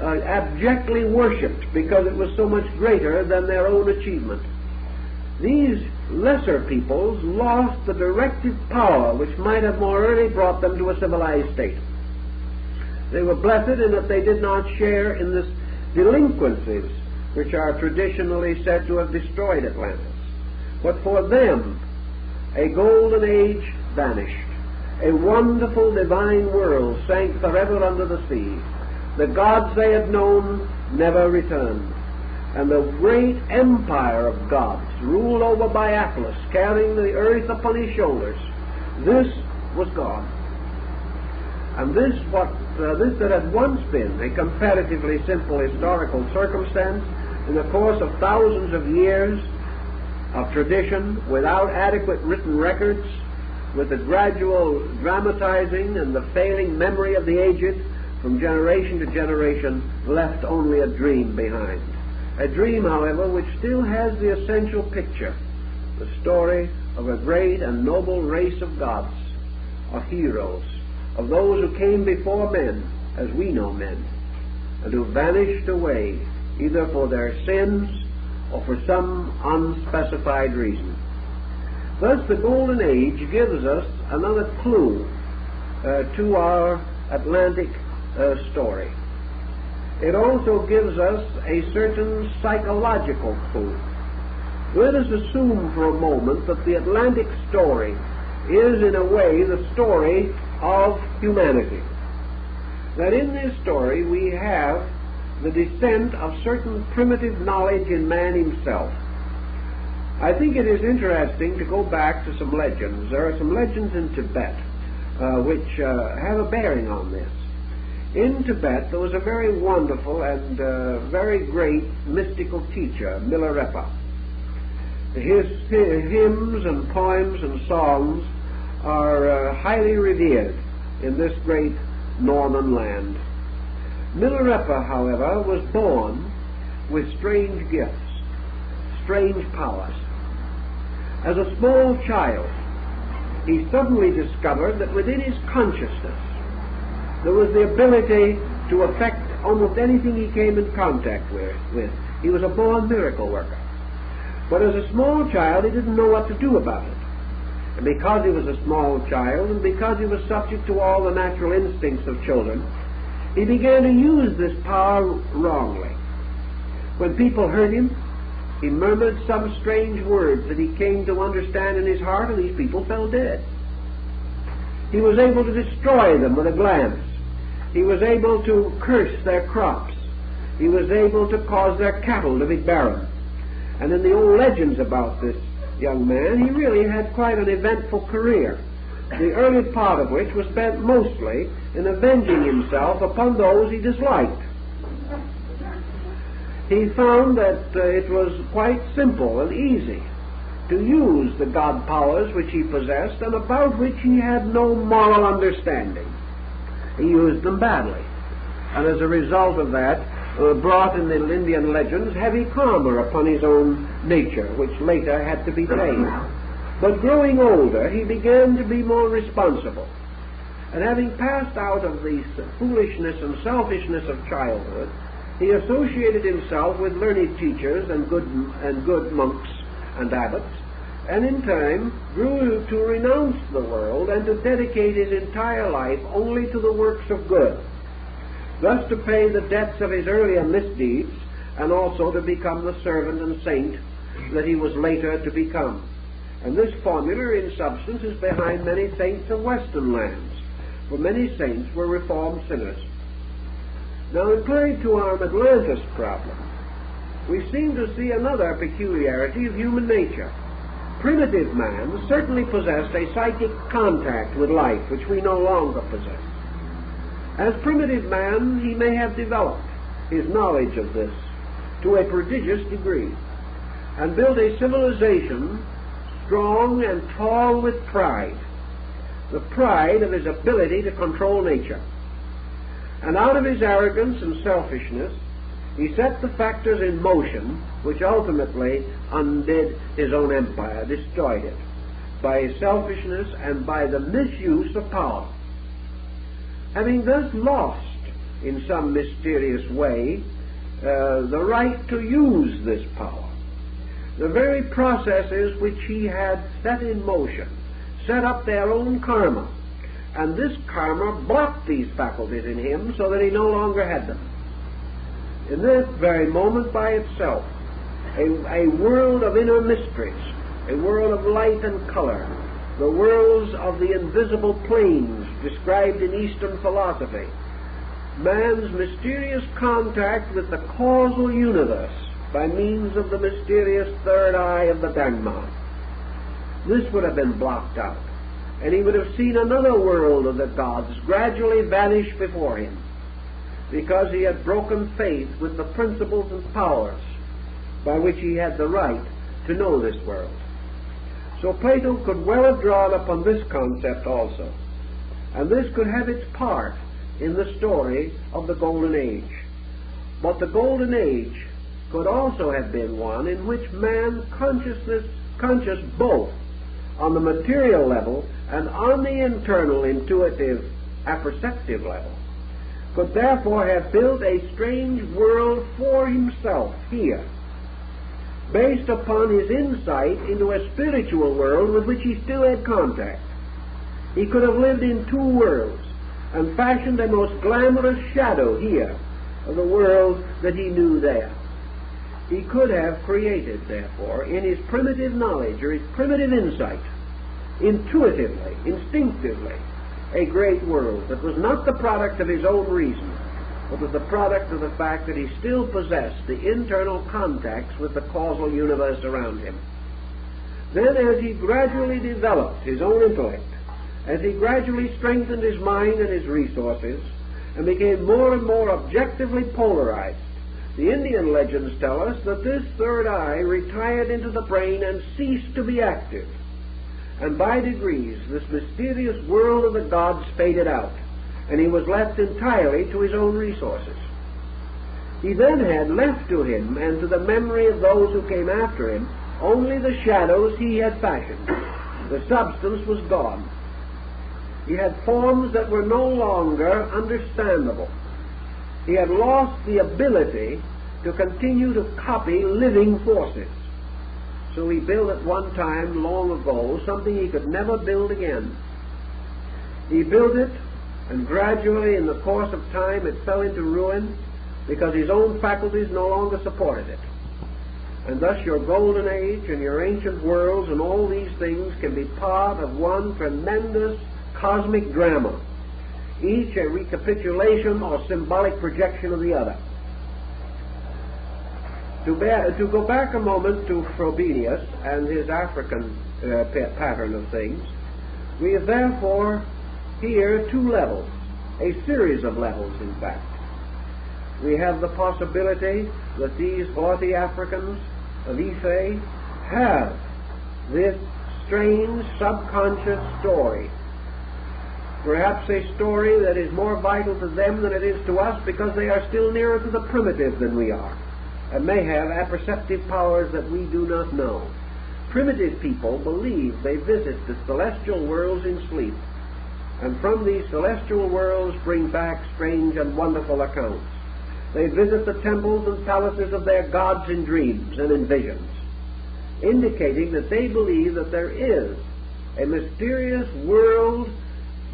abjectly worshipped because it was so much greater than their own achievement. These lesser peoples lost the directive power which might have more early brought them to a civilized state. They were blessed in that they did not share in the delinquencies which are traditionally said to have destroyed Atlantis. But for them, a golden age vanished. A wonderful divine world sank forever under the sea. The gods they had known never returned. And the great empire of gods, ruled over by Atlas, carrying the earth upon his shoulders, this was gone. And this that had once been a comparatively simple historical circumstance, in the course of thousands of years of tradition, without adequate written records, with the gradual dramatizing and the failing memory of the aged, from generation to generation, left only a dream behind. A dream, however, which still has the essential picture, the story of a great and noble race of gods, of heroes, of those who came before men, as we know men, and who vanished away, either for their sins or for some unspecified reason. Thus, the Golden Age gives us another clue to our Atlantic story. It also gives us a certain psychological clue. Let us assume for a moment that the Atlantic story is, in a way, the story of humanity. That in this story we have the descent of certain primitive knowledge in man himself. I think it is interesting to go back to some legends. There are some legends in Tibet which have a bearing on this. In Tibet there was a very wonderful and very great mystical teacher, Milarepa. His hymns and poems and songs are highly revered in this great Northern land. Milarepa, however, was born with strange gifts, strange powers. As a small child, he suddenly discovered that within his consciousness there was the ability to affect almost anything he came in contact with. He was a born miracle worker. But as a small child, he didn't know what to do about it. And because he was a small child, and because he was subject to all the natural instincts of children, he began to use this power wrongly. When people heard him, he murmured some strange words that he came to understand in his heart, and these people fell dead. He was able to destroy them with a glance. He was able to curse their crops. He was able to cause their cattle to be barren. And in the old legends about this young man, he really had quite an eventful career, the early part of which was spent mostly in avenging himself upon those he disliked. He found that it was quite simple and easy to use the God powers which he possessed and about which he had no moral understanding. He used them badly, and as a result of that brought in the Indian legends heavy karma upon his own nature, which later had to be paid. But growing older, he began to be more responsible, and having passed out of the foolishness and selfishness of childhood, he associated himself with learned teachers and good monks and abbots, and in time grew to renounce the world and to dedicate his entire life only to the works of good, thus to pay the debts of his earlier misdeeds and also to become the servant and saint that he was later to become. And this formula in substance is behind many saints of Western lands, for many saints were reformed sinners. Now, applied to our Atlantis problem, we seem to see another peculiarity of human nature. Primitive man certainly possessed a psychic contact with life, which we no longer possess. As primitive man, he may have developed his knowledge of this to a prodigious degree, and built a civilization strong and tall with pride, the pride of his ability to control nature. And out of his arrogance and selfishness, he set the factors in motion which ultimately undid his own empire, destroyed it, by his selfishness and by the misuse of power. Having thus lost, in some mysterious way, the right to use this power, the very processes which he had set in motion set up their own karma, and this karma blocked these faculties in him so that he no longer had them. In this very moment by itself, a world of inner mysteries, a world of light and color, the worlds of the invisible planes described in Eastern philosophy, man's mysterious contact with the causal universe by means of the mysterious third eye of the Dhamma. This would have been blocked out, and he would have seen another world of the gods gradually vanish before him, because he had broken faith with the principles and powers by which he had the right to know this world. So Plato could well have drawn upon this concept also, and this could have its part in the story of the Golden Age. But the Golden Age could also have been one in which man, conscious both on the material level and on the internal, intuitive, apperceptive level, could therefore have built a strange world for himself here, based upon his insight into a spiritual world with which he still had contact. He could have lived in two worlds and fashioned a most glamorous shadow here of the world that he knew there. He could have created, therefore, in his primitive knowledge or his primitive insight, intuitively, instinctively, a great world that was not the product of his own reason, but was the product of the fact that he still possessed the internal contacts with the causal universe around him. Then, as he gradually developed his own intellect, as he gradually strengthened his mind and his resources, and became more and more objectively polarized, the Indian legends tell us that this third eye retired into the brain and ceased to be active. And by degrees, this mysterious world of the gods faded out, and he was left entirely to his own resources. He then had left to him and to the memory of those who came after him only the shadows he had fashioned. The substance was gone. He had forms that were no longer understandable. He had lost the ability to continue to copy living forces. So he built at one time, long ago, something he could never build again. He built it And gradually, in the course of time, it fell into ruin because his own faculties no longer supported it. And thus your golden age and your ancient worlds and all these things can be part of one tremendous cosmic drama, each a recapitulation or symbolic projection of the other. To go back a moment to Frobenius and his African pattern of things, we have therefore here two levels, a series of levels in fact. We have the possibility that these haughty Africans of Ife have this strange subconscious story, perhaps a story that is more vital to them than it is to us because they are still nearer to the primitive than we are, and may have apperceptive powers that we do not know. Primitive people believe they visit the celestial worlds in sleep, and from these celestial worlds bring back strange and wonderful accounts. They visit the temples and palaces of their gods in dreams and in visions, indicating that they believe that there is a mysterious world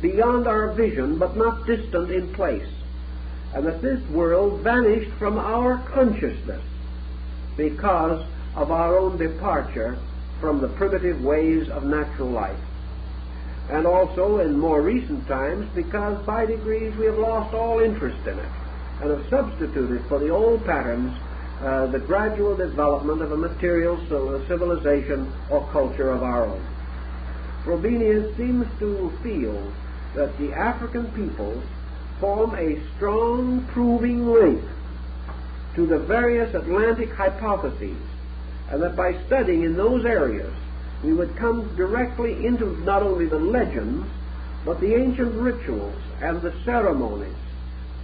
beyond our vision but not distant in place, and that this world vanished from our consciousness because of our own departure from the primitive ways of natural life. And also in more recent times because by degrees we have lost all interest in it and have substituted for the old patterns the gradual development of a material civilization or culture of our own. Frobenius seems to feel that the African peoples form a strong proving link to the various Atlantic hypotheses, and that by studying in those areas we would come directly into not only the legends but the ancient rituals and the ceremonies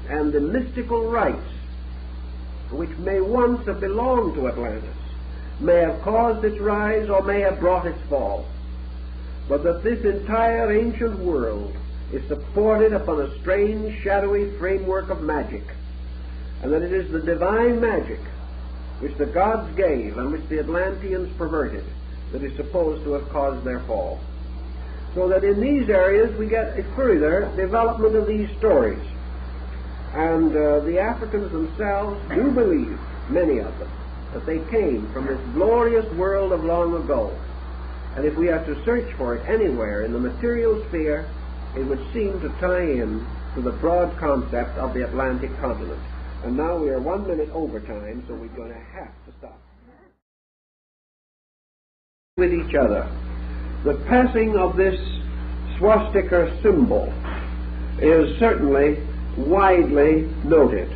and the mystical rites which may once have belonged to Atlantis, may have caused its rise or may have brought its fall, but that this entire ancient world is supported upon a strange shadowy framework of magic, and that it is the divine magic which the gods gave and which the Atlanteans perverted that is supposed to have caused their fall. So that in these areas we get a further development of these stories. And the Africans themselves do believe, many of them, that they came from this glorious world of long ago. And if we are to search for it anywhere in the material sphere, it would seem to tie in to the broad concept of the Atlantic continent. And now we are 1 minute over time, so we're going to have to stop. With each other. The passing of this swastika symbol is certainly widely noted.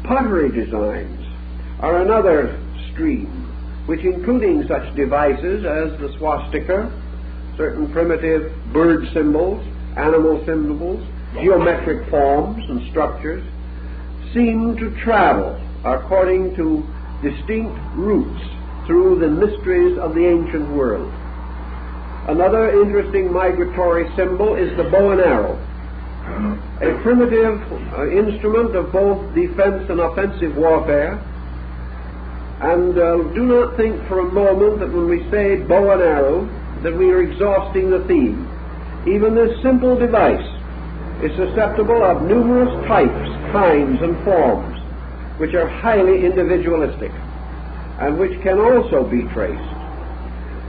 Pottery designs are another stream, which including such devices as the swastika, certain primitive bird symbols, animal symbols, geometric forms and structures, seem to travel according to distinct routes through the mysteries of the ancient world. Another interesting migratory symbol is the bow and arrow, a primitive instrument of both defense and offensive warfare. And do not think for a moment that when we say bow and arrow that we are exhausting the theme. Even this simple device is susceptible of numerous types, kinds, and forms which are highly individualistic and which can also be traced.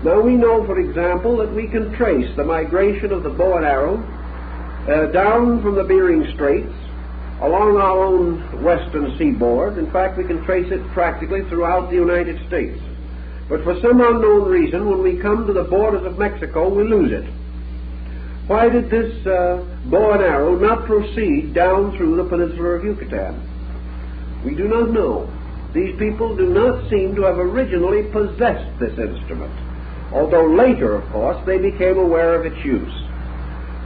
Now we know, for example, that we can trace the migration of the bow and arrow down from the Bering Straits along our own western seaboard. In fact, we can trace it practically throughout the United States. But for some unknown reason, when we come to the borders of Mexico, we lose it. Why did this bow and arrow not proceed down through the peninsula of Yucatan? We do not know. These people do not seem to have originally possessed this instrument, although later, of course, they became aware of its use.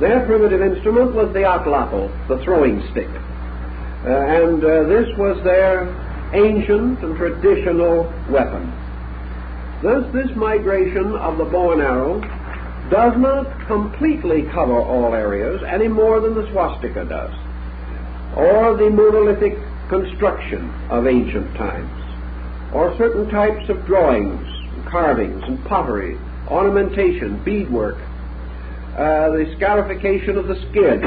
Their primitive instrument was the atlatl, the throwing stick, and this was their ancient and traditional weapon. Thus, this migration of the bow and arrow does not completely cover all areas any more than the swastika does, or the monolithic construction of ancient times, or certain types of drawings, carvings, and pottery, ornamentation, beadwork, the scarification of the skin,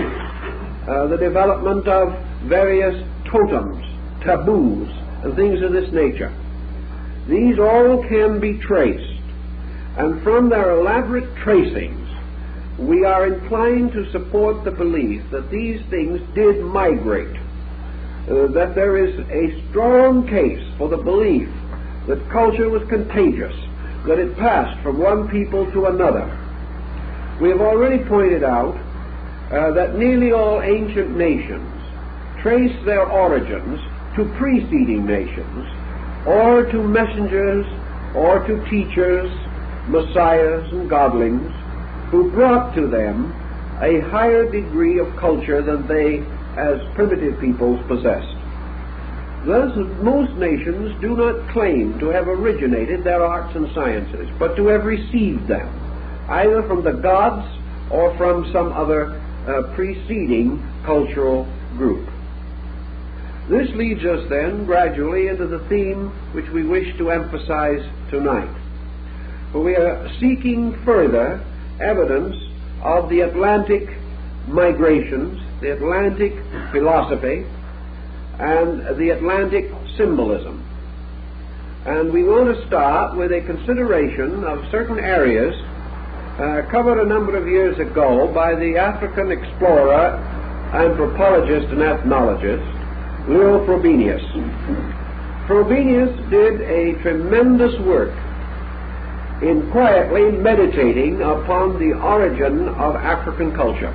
the development of various totems, taboos, and things of this nature. These all can be traced, and from their elaborate tracings, we are inclined to support the belief that these things did migrate, that there is a strong case for the belief that culture was contagious, that it passed from one people to another. We have already pointed out that nearly all ancient nations trace their origins to preceding nations, or to messengers, or to teachers, messiahs, and godlings, who brought to them a higher degree of culture than they, as primitive peoples, possessed. Thus, most nations do not claim to have originated their arts and sciences, but to have received them, either from the gods or from some other preceding cultural group. This leads us then gradually into the theme which we wish to emphasize tonight. For we are seeking further evidence of the Atlantic migrations, the Atlantic philosophy, and the Atlantic symbolism. And we want to start with a consideration of certain areas covered a number of years ago by the African explorer, anthropologist, and ethnologist, Leo Frobenius. Frobenius did a tremendous work in quietly meditating upon the origin of African culture.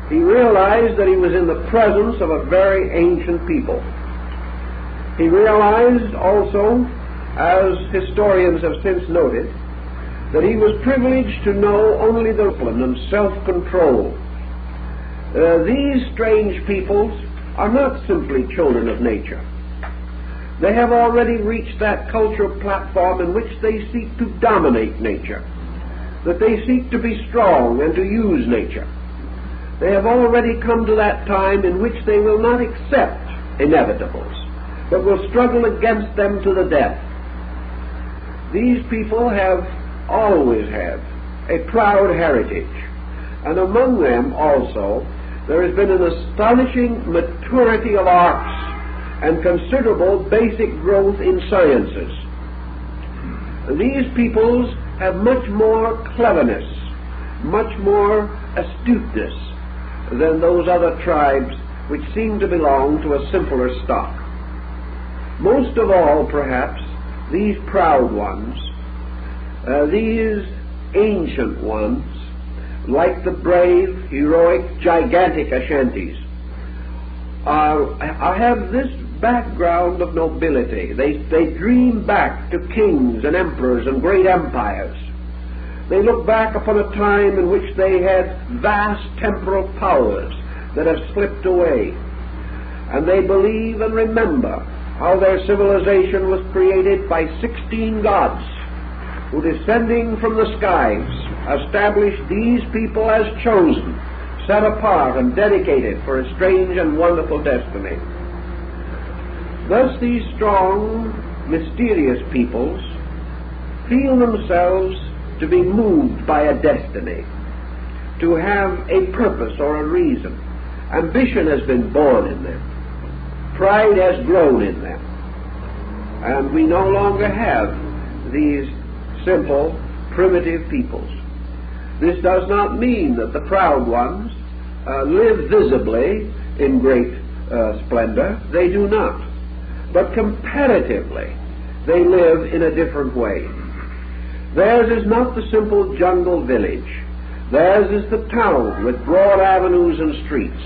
He realized that he was in the presence of a very ancient people. He realized also, as historians have since noted, that he was privileged to know only the discipline and self-control. These strange peoples are not simply children of nature. They have already reached that cultural platform in which they seek to dominate nature, that they seek to be strong and to use nature. They have already come to that time in which they will not accept inevitables, but will struggle against them to the death. These people have always had a proud heritage, and among them also there has been an astonishing maturity of arts and considerable basic growth in sciences. These peoples have much more cleverness, much more astuteness than those other tribes which seem to belong to a simpler stock. Most of all, perhaps, these proud ones, these ancient ones, like the brave, heroic, gigantic Ashantis, have this background of nobility. They dream back to kings and emperors and great empires. They look back upon a time in which they had vast temporal powers that have slipped away. And they believe and remember how their civilization was created by 16 gods who, descending from the skies, established these people as chosen, set apart and dedicated for a strange and wonderful destiny. Thus these strong, mysterious peoples feel themselves to be moved by a destiny, to have a purpose or a reason. Ambition has been born in them. Pride has grown in them. And we no longer have these simple, primitive peoples. This does not mean that the proud ones live visibly in great splendor. They do not. But comparatively, they live in a different way. Theirs is not the simple jungle village. Theirs is the town with broad avenues and streets,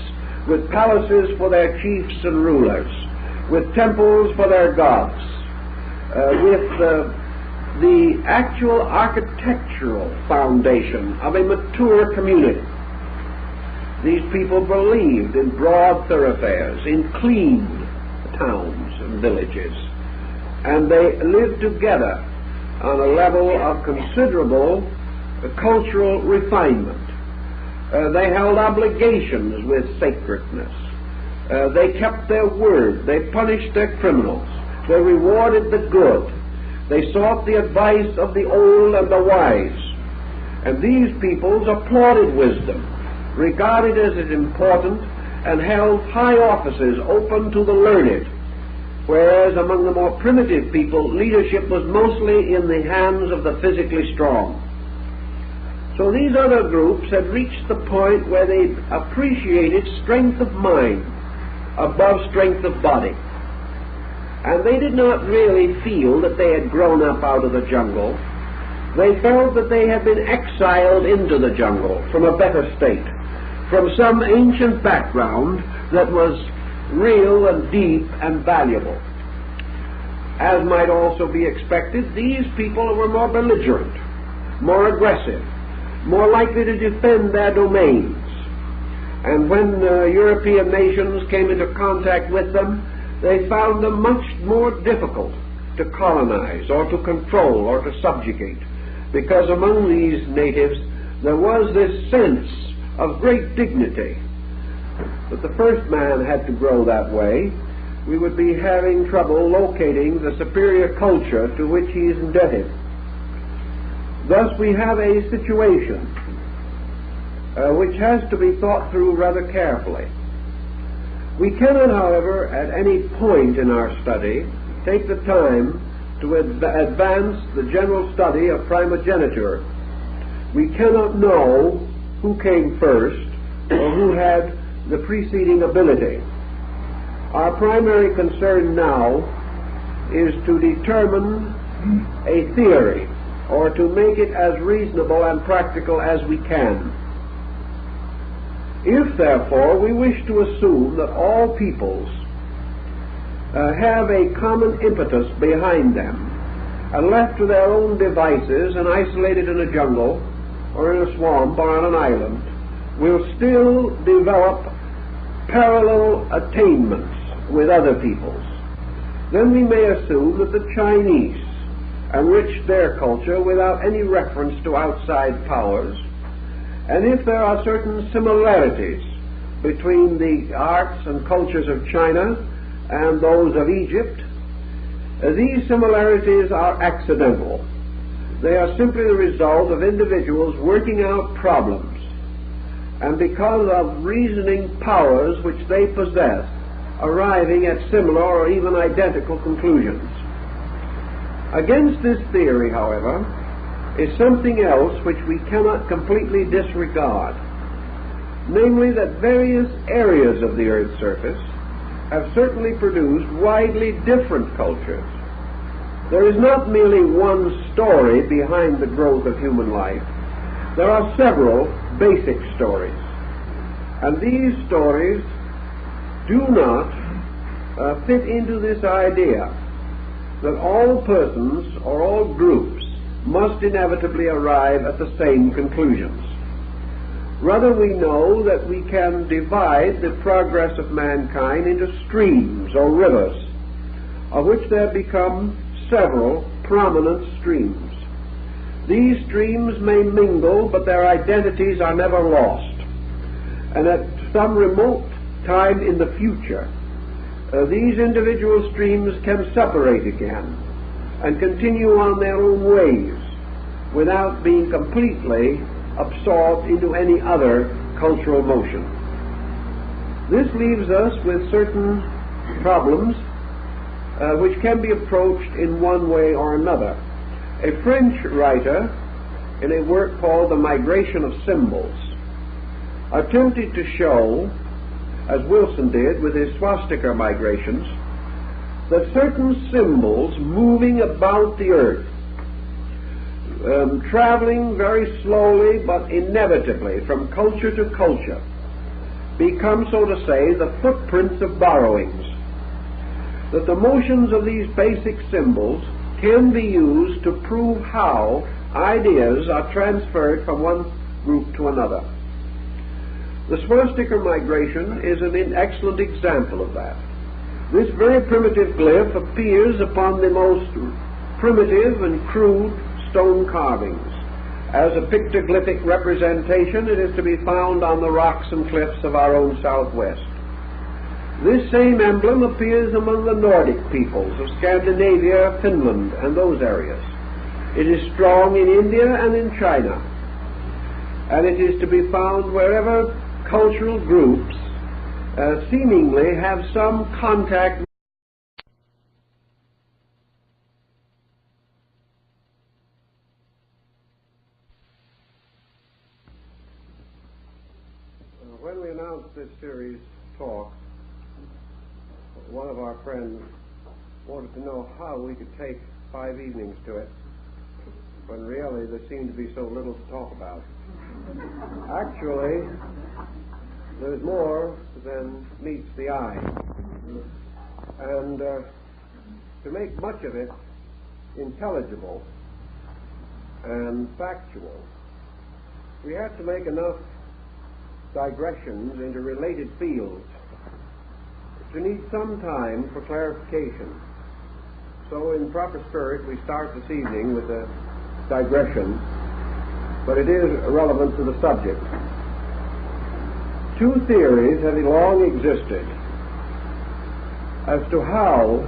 with palaces for their chiefs and rulers, with temples for their gods, with the actual architectural foundation of a mature community. These people believed in broad thoroughfares, in clean towns and villages, and they lived together on a level of considerable cultural refinement. They held obligations with sacredness. They kept their word. They punished their criminals. They rewarded the good. They sought the advice of the old and the wise. And these peoples applauded wisdom regarded as important, and held high offices open to the learned, whereas among the more primitive people, leadership was mostly in the hands of the physically strong. So these other groups had reached the point where they appreciated strength of mind above strength of body. And they did not really feel that they had grown up out of the jungle. They felt that they had been exiled into the jungle from a better state, from some ancient background that was real and deep and valuable. As might also be expected, these people were more belligerent, more aggressive, more likely to defend their domains. And when European nations came into contact with them, they found them much more difficult to colonize or to control or to subjugate, because among these natives there was this sense of great dignity. But the first man had to grow that way. We would be having trouble locating the superior culture to which he is indebted. Thus we have a situation which has to be thought through rather carefully. We cannot, however, at any point in our study take the time to advance the general study of primogeniture. We cannot know who came first or who had the preceding ability. Our primary concern now is to determine a theory, or to make it as reasonable and practical as we can. If, therefore, we wish to assume that all peoples have a common impetus behind them, and left to their own devices and isolated in a jungle or in a swamp or on an island, will still develop parallel attainments with other peoples, then we may assume that the Chinese enriched their culture without any reference to outside powers. And if there are certain similarities between the arts and cultures of China and those of Egypt, these similarities are accidental. They are simply the result of individuals working out problems, and because of reasoning powers which they possess, arriving at similar or even identical conclusions. Against this theory, however, is something else which we cannot completely disregard, namely that various areas of the Earth's surface have certainly produced widely different cultures. There is not merely one story behind the growth of human life. There are several basic stories, and these stories do not fit into this idea that all persons or all groups must inevitably arrive at the same conclusions. Rather, we know that we can divide the progress of mankind into streams or rivers, of which there become several prominent streams. These streams may mingle, but their identities are never lost. And at some remote time in the future, these individual streams can separate again and continue on their own ways without being completely absorbed into any other cultural motion. This leaves us with certain problems which can be approached in one way or another. A French writer, in a work called The Migration of Symbols, attempted to show, as Wilson did with his swastika migrations, that certain symbols moving about the earth, traveling very slowly but inevitably from culture to culture, become, so to say, the footprints of borrowings. That the motions of these basic symbols can be used to prove how ideas are transferred from one group to another. The swastika migration is an excellent example of that. This very primitive glyph appears upon the most primitive and crude stone carvings. As a pictoglyphic representation, it is to be found on the rocks and cliffs of our own southwest. This same emblem appears among the Nordic peoples of Scandinavia, Finland, and those areas. It is strong in India and in China, and it is to be found wherever cultural groups seemingly have some contact. When we announced this series talk, one of our friends wanted to know how we could take 5 evenings to it, when really there seemed to be so little to talk about. Actually, there's more than meets the eye. And to make much of it intelligible and factual, we had to make enough digressions into related fields to need some time for clarification. So in proper spirit, we start this evening with a digression, but it is relevant to the subject. 2 theories have long existed as to how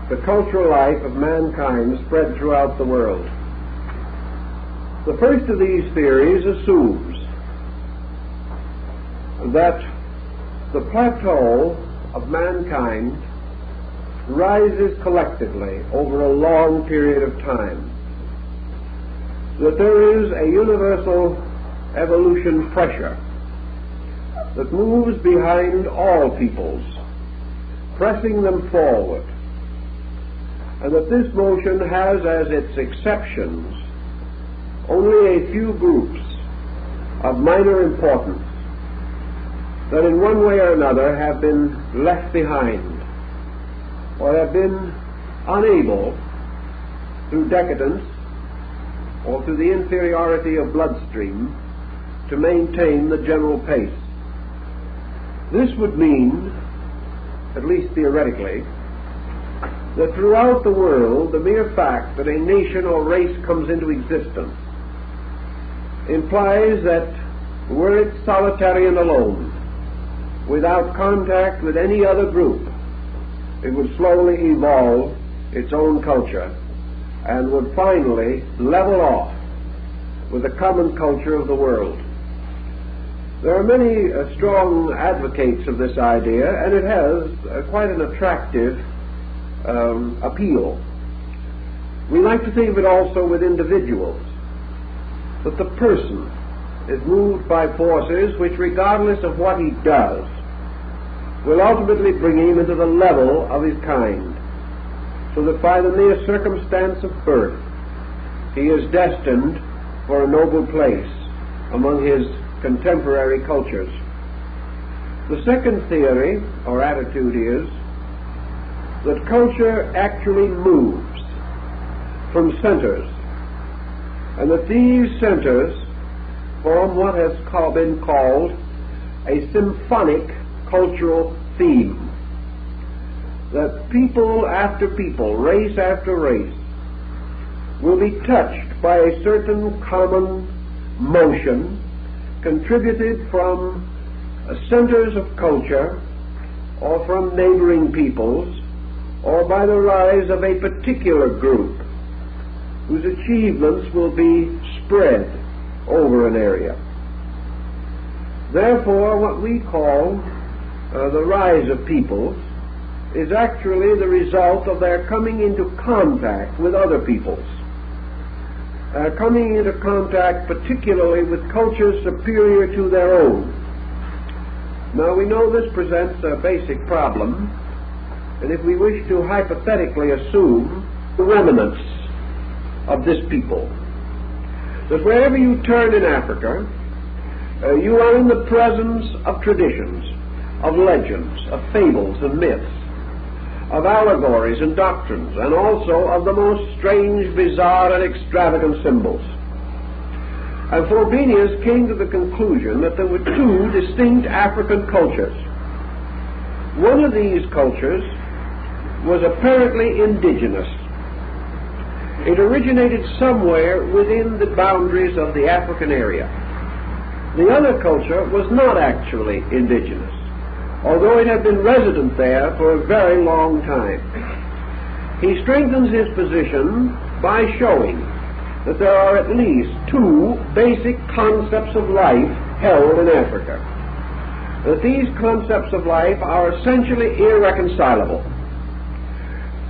the cultural life of mankind spread throughout the world. The first of these theories assumes that the plateau of mankind rises collectively over a long period of time, that there is a universal evolution pressure that moves behind all peoples, pressing them forward, and that this motion has as its exceptions only a few groups of minor importance that in one way or another have been left behind or have been unable, through decadence or through the inferiority of bloodstream, to maintain the general pace. This would mean, at least theoretically, that throughout the world the mere fact that a nation or race comes into existence implies that were it solitary and alone, without contact with any other group, it would slowly evolve its own culture and would finally level off with the common culture of the world. There are many strong advocates of this idea, and it has quite an attractive appeal. We like to think of it also with individuals, that the person is moved by forces which, regardless of what he does, will ultimately bring him into the level of his kind, so that by the mere circumstance of birth he is destined for a noble place among his contemporary cultures. The second theory or attitude is that culture actually moves from centers, and that these centers form what has been called a symphonic cultural theme, that people after people, race after race, will be touched by a certain common motion contributed from centers of culture or from neighboring peoples, or by the rise of a particular group whose achievements will be spread over an area. Therefore, what we call the rise of peoples is actually the result of their coming into contact with other peoples, coming into contact particularly with cultures superior to their own. Now, we know this presents a basic problem, and if we wish to hypothetically assume the remnants of this people, that wherever you turn in Africa, you are in the presence of traditions, of legends, of fables and myths, of allegories and doctrines, and also of the most strange, bizarre, and extravagant symbols. And Frobenius came to the conclusion that there were 2 distinct African cultures. One of these cultures was apparently indigenous. It originated somewhere within the boundaries of the African area. The other culture was not actually indigenous, although it had been resident there for a very long time. He strengthens his position by showing that there are at least 2 basic concepts of life held in Africa. That these concepts of life are essentially irreconcilable,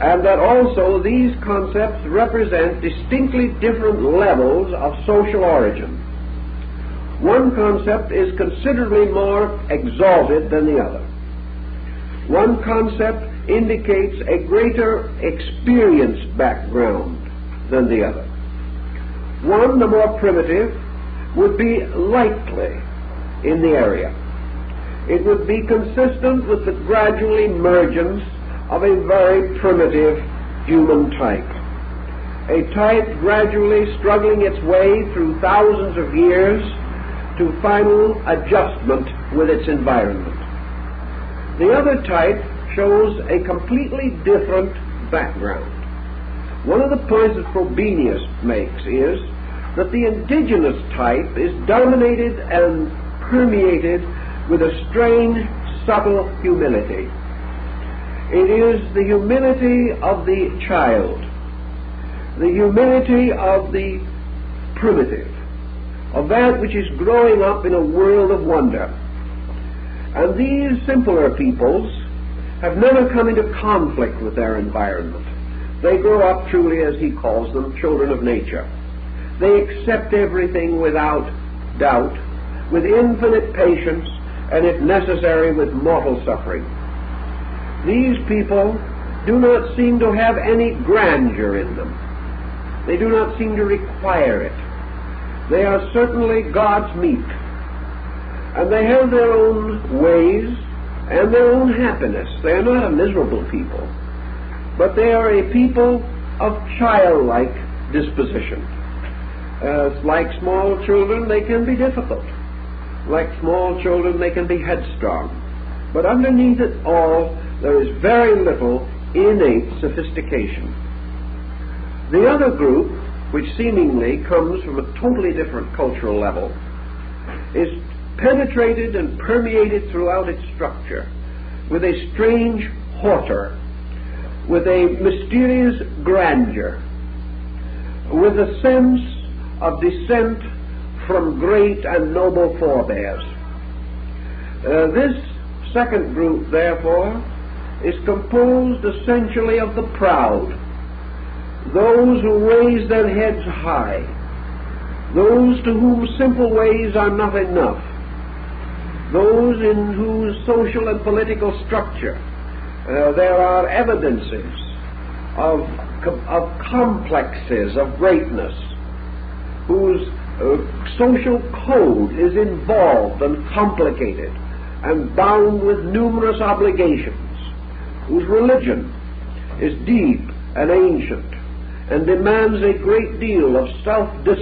and that also these concepts represent distinctly different levels of social origin. One concept is considerably more exalted than the other. One concept indicates a greater experience background than the other. One, the more primitive, would be likely in the area. It would be consistent with the gradual emergence of a very primitive human type. A type gradually struggling its way through thousands of years to final adjustment with its environment. The other type shows a completely different background. One of the points that Frobenius makes is that the indigenous type is dominated and permeated with a strange, subtle humility. It is the humility of the child, the humility of the primitive, of that which is growing up in a world of wonder. And these simpler peoples have never come into conflict with their environment. They grow up truly, as he calls them, children of nature. They accept everything without doubt, with infinite patience, and if necessary, with mortal suffering. These people do not seem to have any grandeur in them. They do not seem to require it. They are certainly God's meat, and they have their own ways and their own happiness. They are not a miserable people, but they are a people of childlike disposition. Like small children, they can be difficult. Like small children, they can be headstrong. But underneath it all, there is very little innate sophistication. The other group, which seemingly comes from a totally different cultural level, is penetrated and permeated throughout its structure with a strange hauteur, with a mysterious grandeur, with a sense of descent from great and noble forebears. This second group, therefore, is composed essentially of the proud, those who raise their heads high, those to whom simple ways are not enough, those in whose social and political structure there are evidences of complexes of greatness, whose social code is involved and complicated and bound with numerous obligations, whose religion is deep and ancient and demands a great deal of self-discipline